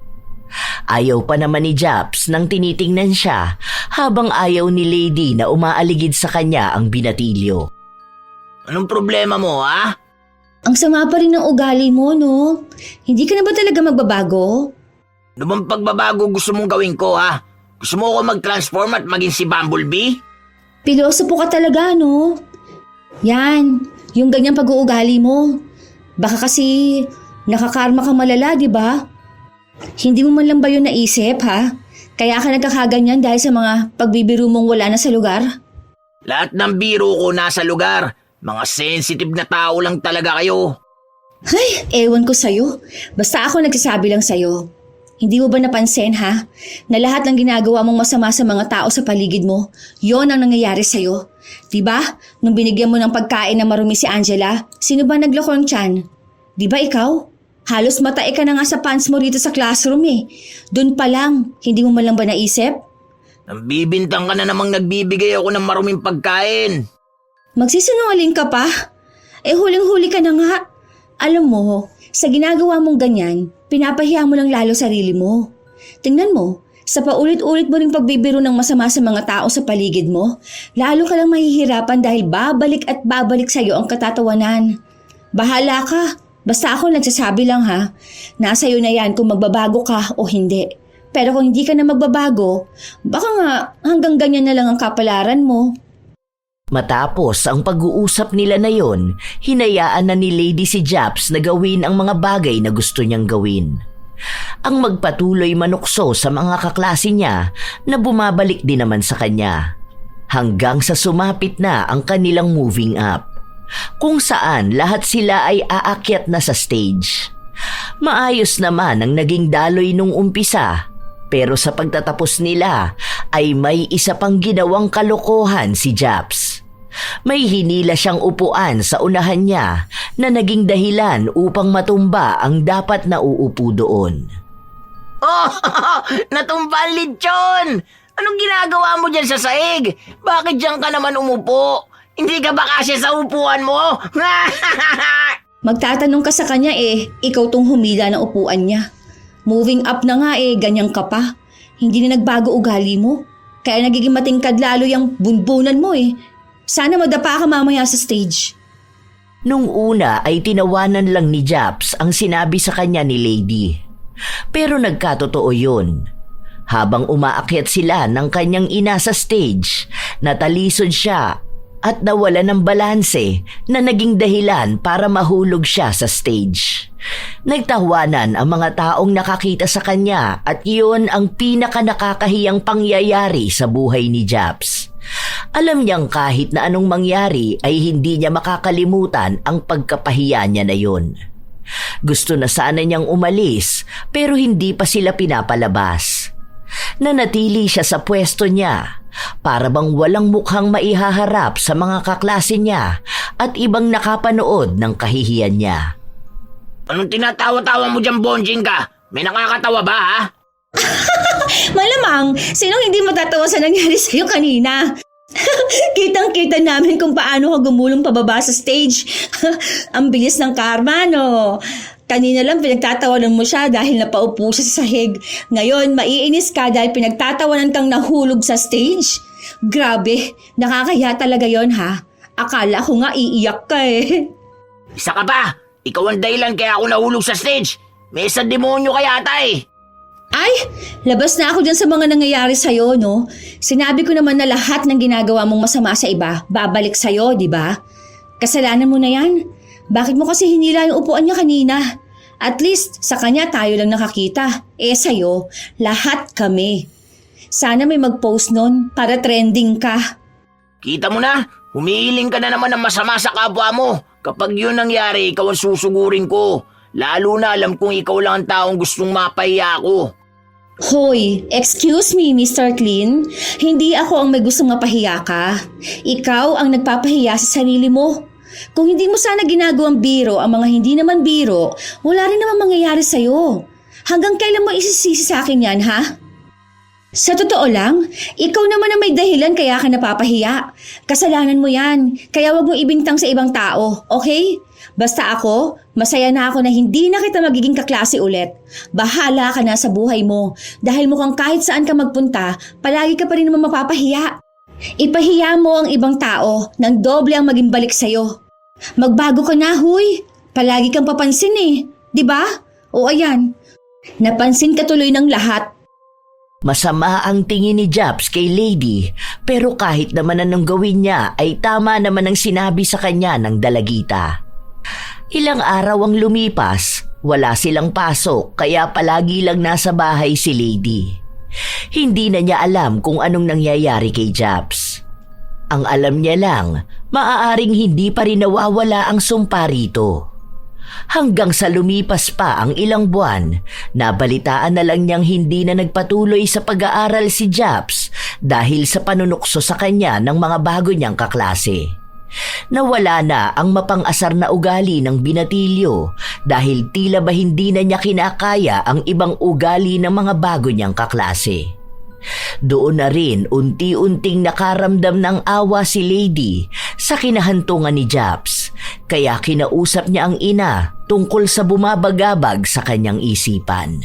Ayaw pa naman ni Japs nang tinitingnan siya habang ayaw ni Lady na umaaligid sa kanya ang binatilyo. Anong problema mo, ha? Ang sama pa rin ng ugali mo, no? Hindi ka na ba talaga magbabago? Ano bang pagbabago gusto mong gawin ko, ha? Gusto mo ako mag-transform at maging si Bumblebee? Pilosopo ka talaga, no? Yan, yung ganyang pag-uugali mo. Baka kasi nakakarma kang malala, di ba? Hindi mo man lang ba yun naisip, ha? Kaya ka nagkakaganyan dahil sa mga pagbibiro mong wala na sa lugar? Lahat ng biro ko nasa lugar. Mga sensitive na tao lang talaga kayo. Ay, ewan ko sa'yo. Basta ako nagsasabi lang sa'yo. Hindi mo ba napansin, ha? Na lahat ng ginagawa mong masama sa mga tao sa paligid mo, yon ang nangyayari sa'yo. Diba? Nung binigyan mo ng pagkain na marumi si Angela, sino ba naglokong tiyan? Diba ikaw? Halos matay ka na nga sa pants mo rito sa classroom eh. Doon pa lang, hindi mo man lang ba naisip? Nambibintang ka na namang nagbibigay ako ng maruming pagkain. Magsisinungaling ka pa? Huling-huli ka na nga. Alam mo, sa ginagawa mong ganyan, pinapahiya mo lang lalo sarili mo. Tingnan mo, sa paulit-ulit mo ring pagbibiro ng masama sa mga tao sa paligid mo, lalo ka lang mahihirapan dahil babalik at babalik sa'yo ang katatawanan. Bahala ka. Basta ako nagsasabi lang ha. Nasa iyo na yan kung magbabago ka o hindi. Pero kung hindi ka na magbabago, baka nga hanggang ganyan na lang ang kapalaran mo. Matapos ang pag-uusap nila na yon, hinayaan na ni Lady si Japs na gawin ang mga bagay na gusto niyang gawin. Ang magpatuloy manukso sa mga kaklase niya na bumabalik din naman sa kanya. Hanggang sa sumapit na ang kanilang moving up, kung saan lahat sila ay aakyat na sa stage. Maayos naman ang naging daloy nung umpisa, pero sa pagtatapos nila ay may isa pang ginawang kalokohan si Japs. May hinila siyang upuan sa unahan niya na naging dahilan upang matumba ang dapat na uupo doon. Oh, natumba ang lechon! Anong ginagawa mo dyan sa sahig? Bakit dyan ka naman umupo? Hindi ka ba kasya sa upuan mo? Magtatanong ka sa kanya ikaw tong humila ng upuan niya. Moving up na nga ganyan ka pa. Hindi na nagbago ugali mo. Kaya nagiging matingkad lalo yung bunbunan mo Sana madapa ka mamaya sa stage. Nung una ay tinawanan lang ni Japs ang sinabi sa kanya ni Lady. Pero nagkatotoo yun. Habang umaakyat sila ng kanyang ina sa stage, natalisod siya at nawala ng balanse na naging dahilan para mahulog siya sa stage. Nagtawanan ang mga taong nakakita sa kanya at iyon ang pinaka-nakakahiyang pangyayari sa buhay ni Japs. Alam niyang kahit na anong mangyari ay hindi niya makakalimutan ang pagkapahiya niya na yun. Gusto na sana niyang umalis pero hindi pa sila pinapalabas. Nanatili siya sa pwesto niya para bang walang mukhang maihaharap sa mga kaklase niya at ibang nakapanood ng kahihiyan niya. Anong tinatawa-tawa mo dyan, Bonjing ka? May nakakatawa ba, ha? Malamang, sinong hindi matatawa sa nangyari sa'yo kanina? Kitang-kita namin kung paano ka gumulong pababa sa stage. Ang bilis ng karma, no? Kanina lang pinagtatawanan mo siya dahil napaupo siya sa sahig. Ngayon, maiinis ka dahil pinagtatawanan kang nahulog sa stage. Grabe, nakakahiya talaga yon ha? Akala ko nga iiyak ka Isa ka pa! Ikaw ang dahilan kaya ako nahulog sa stage. May isang demonyo ka yata Ay, labas na ako dyan sa mga nangyayari sa'yo, no? Sinabi ko naman na lahat ng ginagawa mong masama sa iba, babalik sa'yo, di ba? Kasalanan mo na yan. Bakit mo kasi hinila yung upuan niya kanina? At least, sa kanya tayo lang nakakita. Sa'yo, lahat kami. Sana may mag-post nun para trending ka. Kita mo na, humihiling ka na naman ng masama sa kapwa mo. Kapag yun nangyari, ikaw ang susugurin ko. Lalo na alam kong ikaw lang ang taong gustong mapahiya ako. Hoy, excuse me, Mr. Clean. Hindi ako ang may gustong mapahiya ka. Ikaw ang nagpapahiya sa sarili mo. Kung hindi mo sana ginagawang biro ang mga hindi naman biro, wala rin naman mangyayari sa'yo. Hanggang kailan mo isisisi sa akin yan, ha? Sa totoo lang, ikaw naman ang may dahilan kaya ka napapahiya. Kasalanan mo yan, kaya wag mo ibintang sa ibang tao, okay? Basta ako, masaya na ako na hindi na kita magiging kaklase ulit. Bahala ka na sa buhay mo dahil mukhang kahit saan ka magpunta, palagi ka pa rin naman mapapahiya. Ipahiya mo ang ibang tao nang doble ang maging balik sa'yo. Magbago ka na, huy. Palagi kang papansin di ba? O ayan, napansin ka tuloy ng lahat. Masama ang tingin ni Japs kay Lady pero kahit naman anong gawin niya ay tama naman ang sinabi sa kanya ng dalagita. Ilang araw ang lumipas, wala silang pasok kaya palagi lang nasa bahay si Lady. Hindi na niya alam kung anong nangyayari kay Japs. Ang alam niya lang, maaaring hindi pa rin nawawala ang sumpa rito. Hanggang sa lumipas pa ang ilang buwan, nabalitaan na lang niyang hindi na nagpatuloy sa pag-aaral si Japs dahil sa panunukso sa kanya ng mga bago niyang kaklase. Nawala na ang mapang-asar na ugali ng binatilyo dahil tila ba hindi na niya kinakaya ang ibang ugali ng mga bago niyang kaklase. Doon na rin unti-unting nakaramdam ng awa si Lady sa kinahantungan ni Japs, kaya kinausap niya ang ina tungkol sa bumabagabag sa kanyang isipan.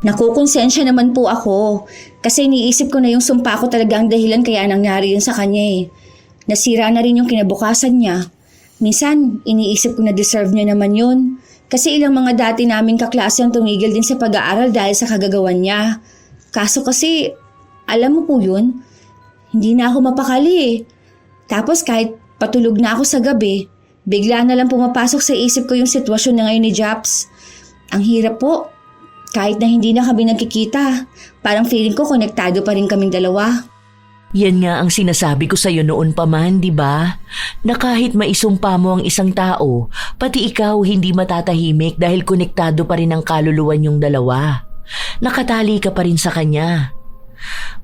Nakukonsensya naman po ako kasi iniisip ko na yung sumpa ko talaga ang dahilan kaya nangyari yun sa kanya eh. Nasira na rin yung kinabukasan niya. Minsan, iniisip ko na deserve niya naman yun. Kasi ilang mga dati naming kaklase ang tumigil din sa pag-aaral dahil sa kagagawan niya. Kaso kasi, alam mo po yun, hindi na ako mapakali eh. Tapos kahit patulog na ako sa gabi, bigla na lang pumapasok sa isip ko yung sitwasyon na ngayon ni Japs. Ang hirap po. Kahit na hindi na kami nagkikita, parang feeling ko konektado pa rin kaming dalawa. Yan nga ang sinasabi ko sa'yo noon pa man, di ba? Na kahit maisumpa mo ang isang tao, pati ikaw hindi matatahimik dahil konektado pa rin ang kaluluwan yung dalawa. Nakatali ka pa rin sa kanya.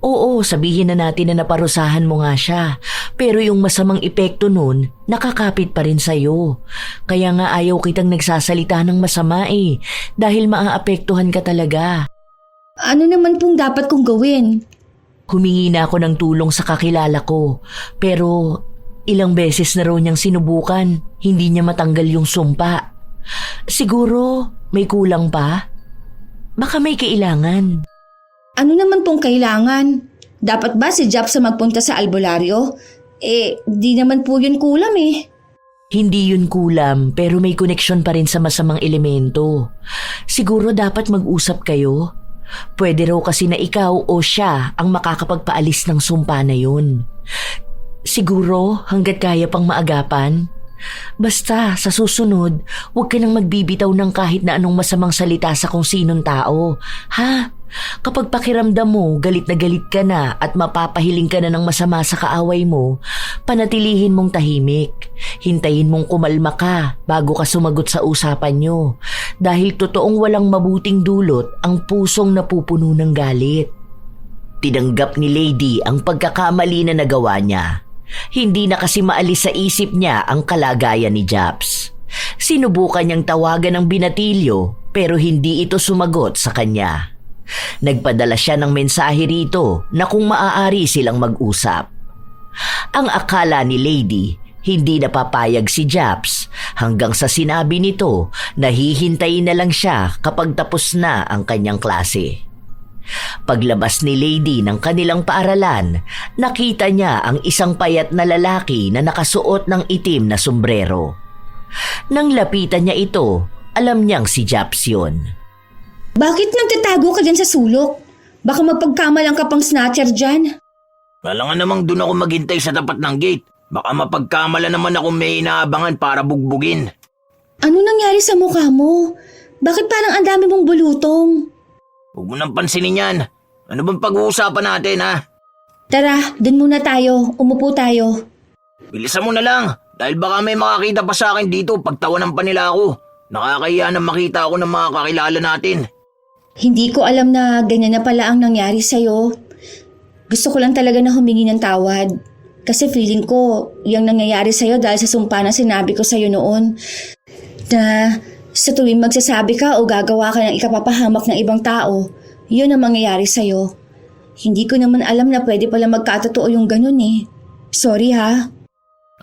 Oo, sabihin na natin na naparusahan mo nga siya, pero yung masamang epekto nun, nakakapit pa rin sa'yo. Kaya nga ayaw kitang nagsasalita ng masama eh, dahil maaapektuhan ka talaga. Ano naman pong dapat kong gawin? Humingi na ako ng tulong sa kakilala ko, pero ilang beses na raw niyang sinubukan, hindi niya matanggal yung sumpa. Siguro may kulang pa? Baka may kailangan. Ano naman pong kailangan? Dapat ba si Japs sa magpunta sa albularyo? Di naman po yun kulam eh. Hindi yun kulam, pero may koneksyon pa rin sa masamang elemento. Siguro dapat mag-usap kayo. Pwede raw kasi na ikaw o siya ang makakapagpaalis ng sumpa na yun. Siguro hanggat kaya pang maagapan. Basta sa susunod, huwag ka nang magbibitaw ng kahit na anong masamang salita sa kung sinong tao. Ha? Kapag pakiramdam mo, galit ka na at mapapahiling ka na ng masama sa kaaway mo, panatilihin mong tahimik. Hintayin mong kumalma ka bago ka sumagot sa usapan nyo. Dahil totoong walang mabuting dulot ang pusong napupuno ng galit. Tinanggap ni Lady ang pagkakamali na nagawa niya. Hindi na kasi maalis sa isip niya ang kalagayan ni Japs. Sinubukan niyang tawagan ng binatilyo pero hindi ito sumagot sa kanya. Nagpadala siya ng mensahe rito na kung maaari silang mag-usap. Ang akala ni Lady, hindi napapayag si Japs hanggang sa sinabi nito na hihintayin na lang siya kapag tapos na ang kanyang klase. Paglabas ni Lady ng kanilang paaralan, nakita niya ang isang payat na lalaki na nakasuot ng itim na sombrero. Nang lapitan niya ito, alam niyang si Japs yun. Bakit nagtatago ka dyan sa sulok? Baka magpagkamalang ka pang snatcher dyan. Wala nga namang doon ako maghintay sa tapat ng gate. Baka mapagkamala naman ako may inaabangan para bugbugin. Ano nangyari sa mukha mo? Bakit parang ang dami mong bulutong? Huwag mo nang pansinin yan. Ano bang pag-uusapan natin, ha? Tara, dun muna tayo. Umupo tayo. Bilisan mo na lang. Dahil baka may makakita pa sa akin dito pagtawanan pa nila ako. Nakakahiya na makita ako ng mga kakilala natin. Hindi ko alam na ganyan na pala ang nangyari sa'yo. Gusto ko lang talaga na humingi ng tawad. Kasi feeling ko, yung nangyayari sa'yo dahil sa sumpa na sinabi ko sa'yo noon. Na sa tuwing magsasabi ka o gagawa ka ng ikapapahamak ng ibang tao, yun ang mangyayari sa'yo. Hindi ko naman alam na pwede pala magkatotoo yung ganun eh. Sorry ha.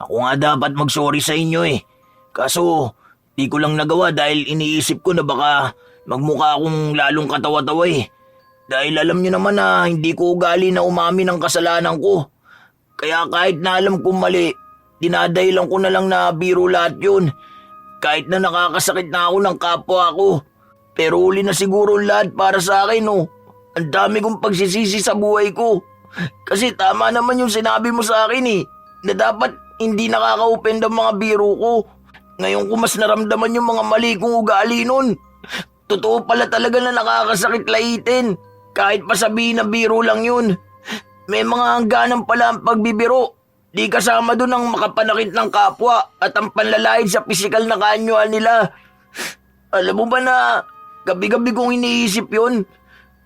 Ako nga dapat mag-sorry sa inyo eh. Kaso, di ko lang nagawa dahil iniisip ko na baka magmukha akong lalong katawa-tawa eh. Dahil alam nyo naman na hindi ko ugali na umamin ng kasalanan ko. Kaya kahit na alam kong mali, dinadahilan ko na lang na biro lahat yun. Kahit na nakakasakit na ako ng kapwa ko. Pero uli na siguro lahat para sa akin oh. Ang dami kong pagsisisi sa buhay ko. Kasi tama naman yung sinabi mo sa akin eh. Na dapat hindi nakaka-open ang mga biro ko. Ngayon ko mas naramdaman yung mga mali kong ugali nun. Totoo pala talaga na nakakasakit laitin. Kahit pa sabihin na biro lang yun. May mga hangganan pala ang pagbibiro. Di kasama dun ang makapanakit ng kapwa at ang panlalait sa pisikal na kaanyuan nila. Alam mo ba na gabi-gabi kong iniisip yun?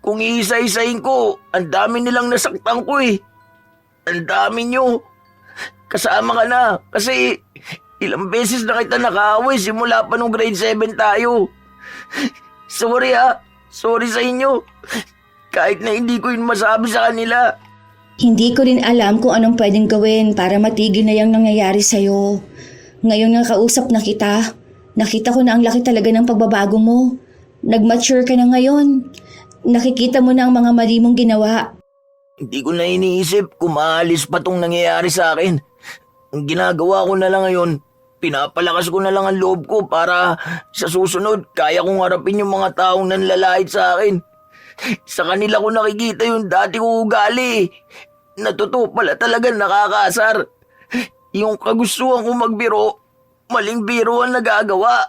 Kung iisa-isahin ko, ang dami nilang nasaktan ko eh. Ang dami nyo. Kasama ka na kasi ilang beses na kita nakaaway simula pa nung grade 7 tayo. Sorry ha. Sorry sa inyo. Kahit na hindi ko yun masabi sa kanila. Hindi ko rin alam kung anong pwedeng gawin para matigil na yung nangyayari sa'yo. Ngayon nga kausap na kita, nakita ko na ang laki talaga ng pagbabago mo. Nag-mature ka na ngayon. Nakikita mo na ang mga mali mong ginawa. Hindi ko na iniisip kung maalis pa tong nangyayari sa akin. Ang ginagawa ko na lang ngayon, pinapalakas ko na lang ang loob ko para sa susunod kaya kong harapin yung mga taong nanlalait sa akin. Sa kanila ko nakikita yung dati kong ugali. Natuto pala talaga nakakaasar. Yung kagustuhan ko magbiro, maling biro ang nagagawa.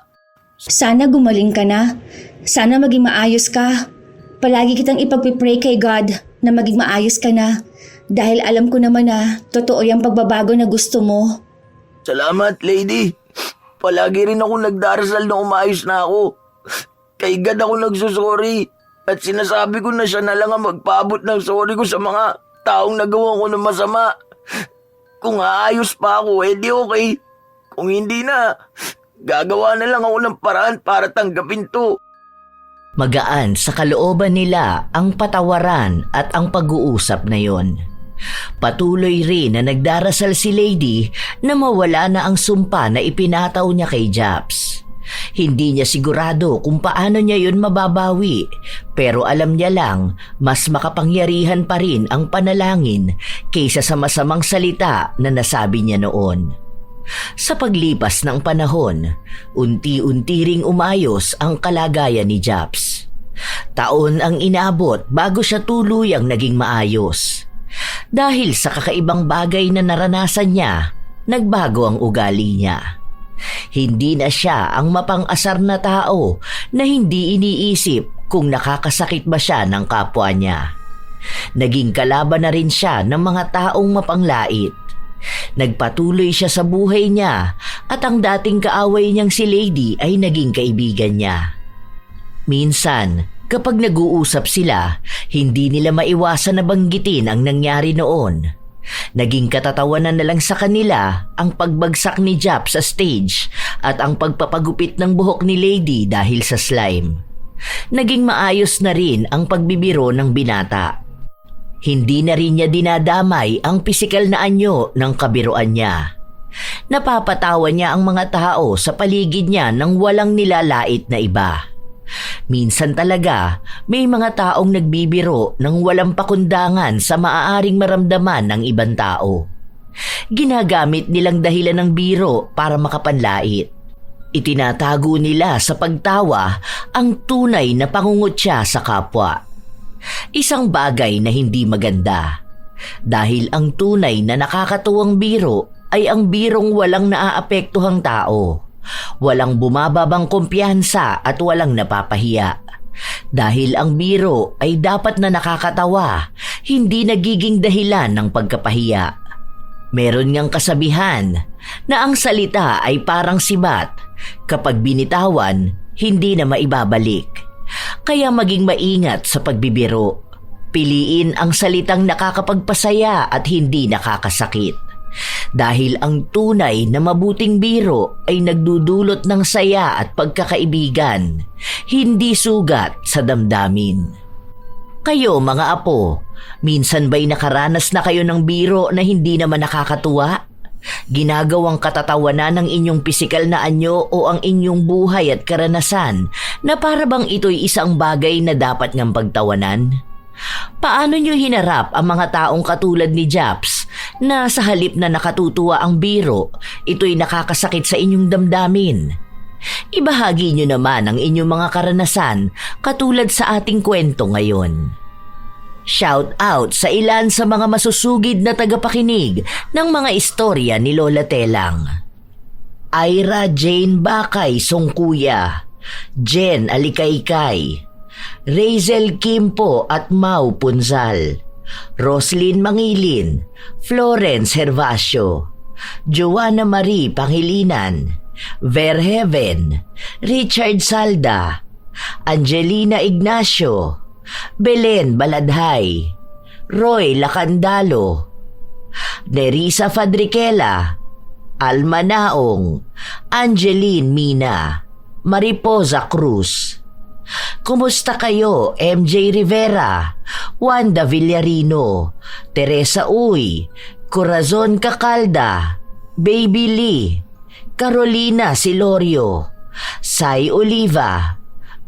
Sana gumaling ka na. Sana maging maayos ka. Palagi kitang ipagpipray kay God na maging maayos ka na. Dahil alam ko naman na totoo yung pagbabago na gusto mo. Salamat, lady. Palagi rin ako nagdarasal na umayos na ako. Kay God ako nagsusorry. At sinasabi ko na siya na lang ang magpaabot ng sorry ko sa mga taong nagawa ko ng masama. Kung aayos pa ako, edi okay. Kung hindi na, gagawa na lang ako ng paraan para tanggapin to. Magaan sa kalooban nila ang patawaran at ang pag-uusap na yon. Patuloy rin na nagdarasal si Lady na mawala na ang sumpa na ipinataw niya kay Japs. Hindi niya sigurado kung paano niya yun mababawi, pero alam niya lang mas makapangyarihan pa rin ang panalangin kaysa sa masamang salita na nasabi niya noon. Sa paglipas ng panahon, unti-unti ring umayos ang kalagayan ni Japs. Taon ang inabot bago siya tuluyang naging maayos. Dahil sa kakaibang bagay na naranasan niya, nagbago ang ugali niya. Hindi na siya ang mapang-asar na tao na hindi iniisip kung nakakasakit ba siya ng kapwa niya. Naging kalaban na rin siya ng mga taong mapanglait. Nagpatuloy siya sa buhay niya at ang dating kaaway niyang si Lady ay naging kaibigan niya. Minsan, kapag nag-uusap sila, hindi nila maiwasan na banggitin ang nangyari noon. Naging katatawanan na lang sa kanila ang pagbagsak ni Japs sa stage at ang pagpapagupit ng buhok ni Lady dahil sa slime. Naging maayos na rin ang pagbibiro ng binata. Hindi na rin niya dinadamay ang pisikal na anyo ng kabiruan niya. Napapatawa niya ang mga tao sa paligid niya nang walang nilalait na iba. Minsan talaga, may mga taong nagbibiro nang walang pakundangan sa maaaring maramdaman ng ibang tao. Ginagamit nilang dahilan ng biro para makapanlait. Itinatago nila sa pagtawa ang tunay na pangungutya sa kapwa. Isang bagay na hindi maganda. Dahil ang tunay na nakakatuwang biro ay ang birong walang naaapektuhang tao. Walang bumababang kumpiyansa at walang napapahiya. Dahil ang biro ay dapat na nakakatawa, hindi nagiging dahilan ng pagkapahiya. Meron ngang kasabihan na ang salita ay parang sibat. Kapag binitawan, hindi na maibabalik. Kaya maging maingat sa pagbibiro. Piliin ang salitang nakakapagpasaya at hindi nakakasakit. Dahil ang tunay na mabuting biro ay nagdudulot ng saya at pagkakaibigan, hindi sugat sa damdamin. Kayo mga apo, minsan ba'y nakaranas na kayo ng biro na hindi naman nakakatuwa? Ginagawang katatawanan ng inyong pisikal na anyo o ang inyong buhay at karanasan na para bang ito'y isang bagay na dapat ngang pagtawanan? Paano nyo hinarap ang mga taong katulad ni Japs na sa halip na nakatutuwa ang biro, ito'y nakakasakit sa inyong damdamin? Ibahagi nyo naman ang inyong mga karanasan katulad sa ating kwento ngayon. Shout out sa ilan sa mga masusugid na tagapakinig ng mga istorya ni Lola Telang. Ira Jane Bakay Songkuya, Jen Alikaykay, Razel Kimpo at Mau Punzal, Roslyn Mangilin, Florence Hervasio, Joanna Marie Pangilinan, Verheaven, Richard Salda, Angelina Ignacio, Belen Baladhay, Roy Lacandalo, Nerissa Fadriquela, Alma Naong, Angeline Mina, Mariposa Cruz, Kumusta kayo, MJ Rivera, Wanda Villarino, Teresa Uy, Corazon Cacalda, Baby Lee, Carolina Silorio, Sai Oliva,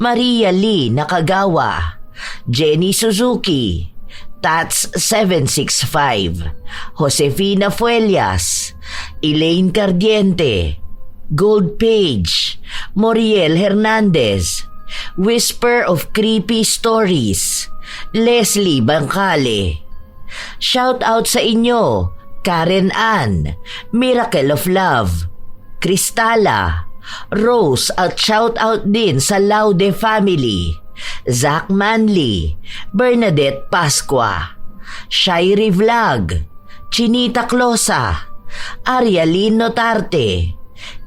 Maria Lee Nakagawa, Jenny Suzuki, Tats 765, Josefina Fuelias, Elaine Cardiente, Gold Page, Moriel Hernandez, Whisper of Creepy Stories, Leslie Bangkale. Shout out sa inyo, Karen Ann, Miracle of Love, Cristala, Rose at shout out din sa Laude family, Zach Manley, Bernadette Pasqua, Shairi Vlog, Chinita Closa, Arialyn Notarte,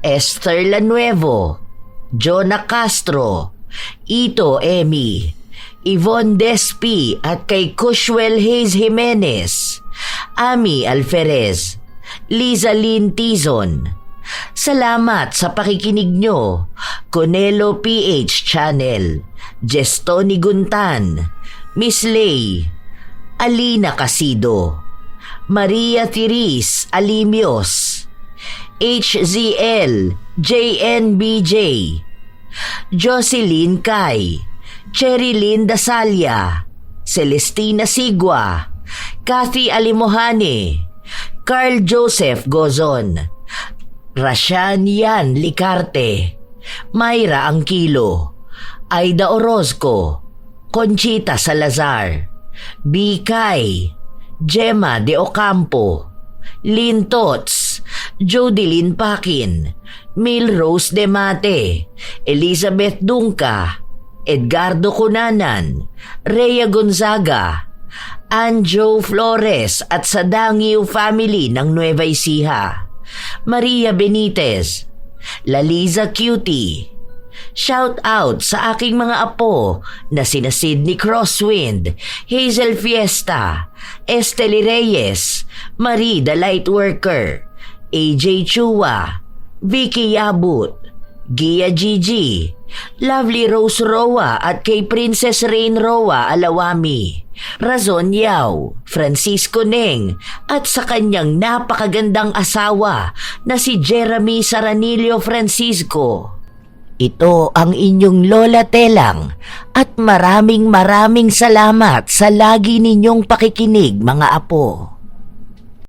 Esther Lanuevo, Jonah Castro, Ito Emi, Yvonne Despi at kay Cushwell Hayes Jimenez, Ami Alferez, Liza Lynn Tizon. Salamat sa pakikinig nyo, Conelo PH Channel, Jestoni Guntan, Miss Lay, Alina Casido, Maria Therese Alimios, HZL, JNBJ, Jocelyn Kai, Cherilyn Dasalia, Celestina Sigua, Kathy Alimohane, Carl Joseph Gozon, Rashan Yan Licarte, Mayra Angkilo, Aida Orozco, Conchita Salazar, Bikay, Gemma de Ocampo, Lynn Tots, Jodeline Pakin, Milrose De Mate, Elizabeth Dunca, Edgardo Cunanan, Rhea Gonzaga, Anjo Flores at sa Dangiw family ng Nueva Ecija, Maria Benitez, Laliza Cutie. Shout out sa aking mga apo na sina Sydney Crosswind, Hazel Fiesta, Esteli Reyes, Marie the Lightworker, AJ Chua, Vicky Yabut, Gia Gigi, Lovely Rose Roa at kay Princess Rain Roa Alawami, Razon Yao, Francisco Neng at sa kanyang napakagandang asawa na si Jeremy Saranillo Francisco. Ito ang inyong Lola Telang at maraming salamat sa lagi ninyong pakikinig mga apo.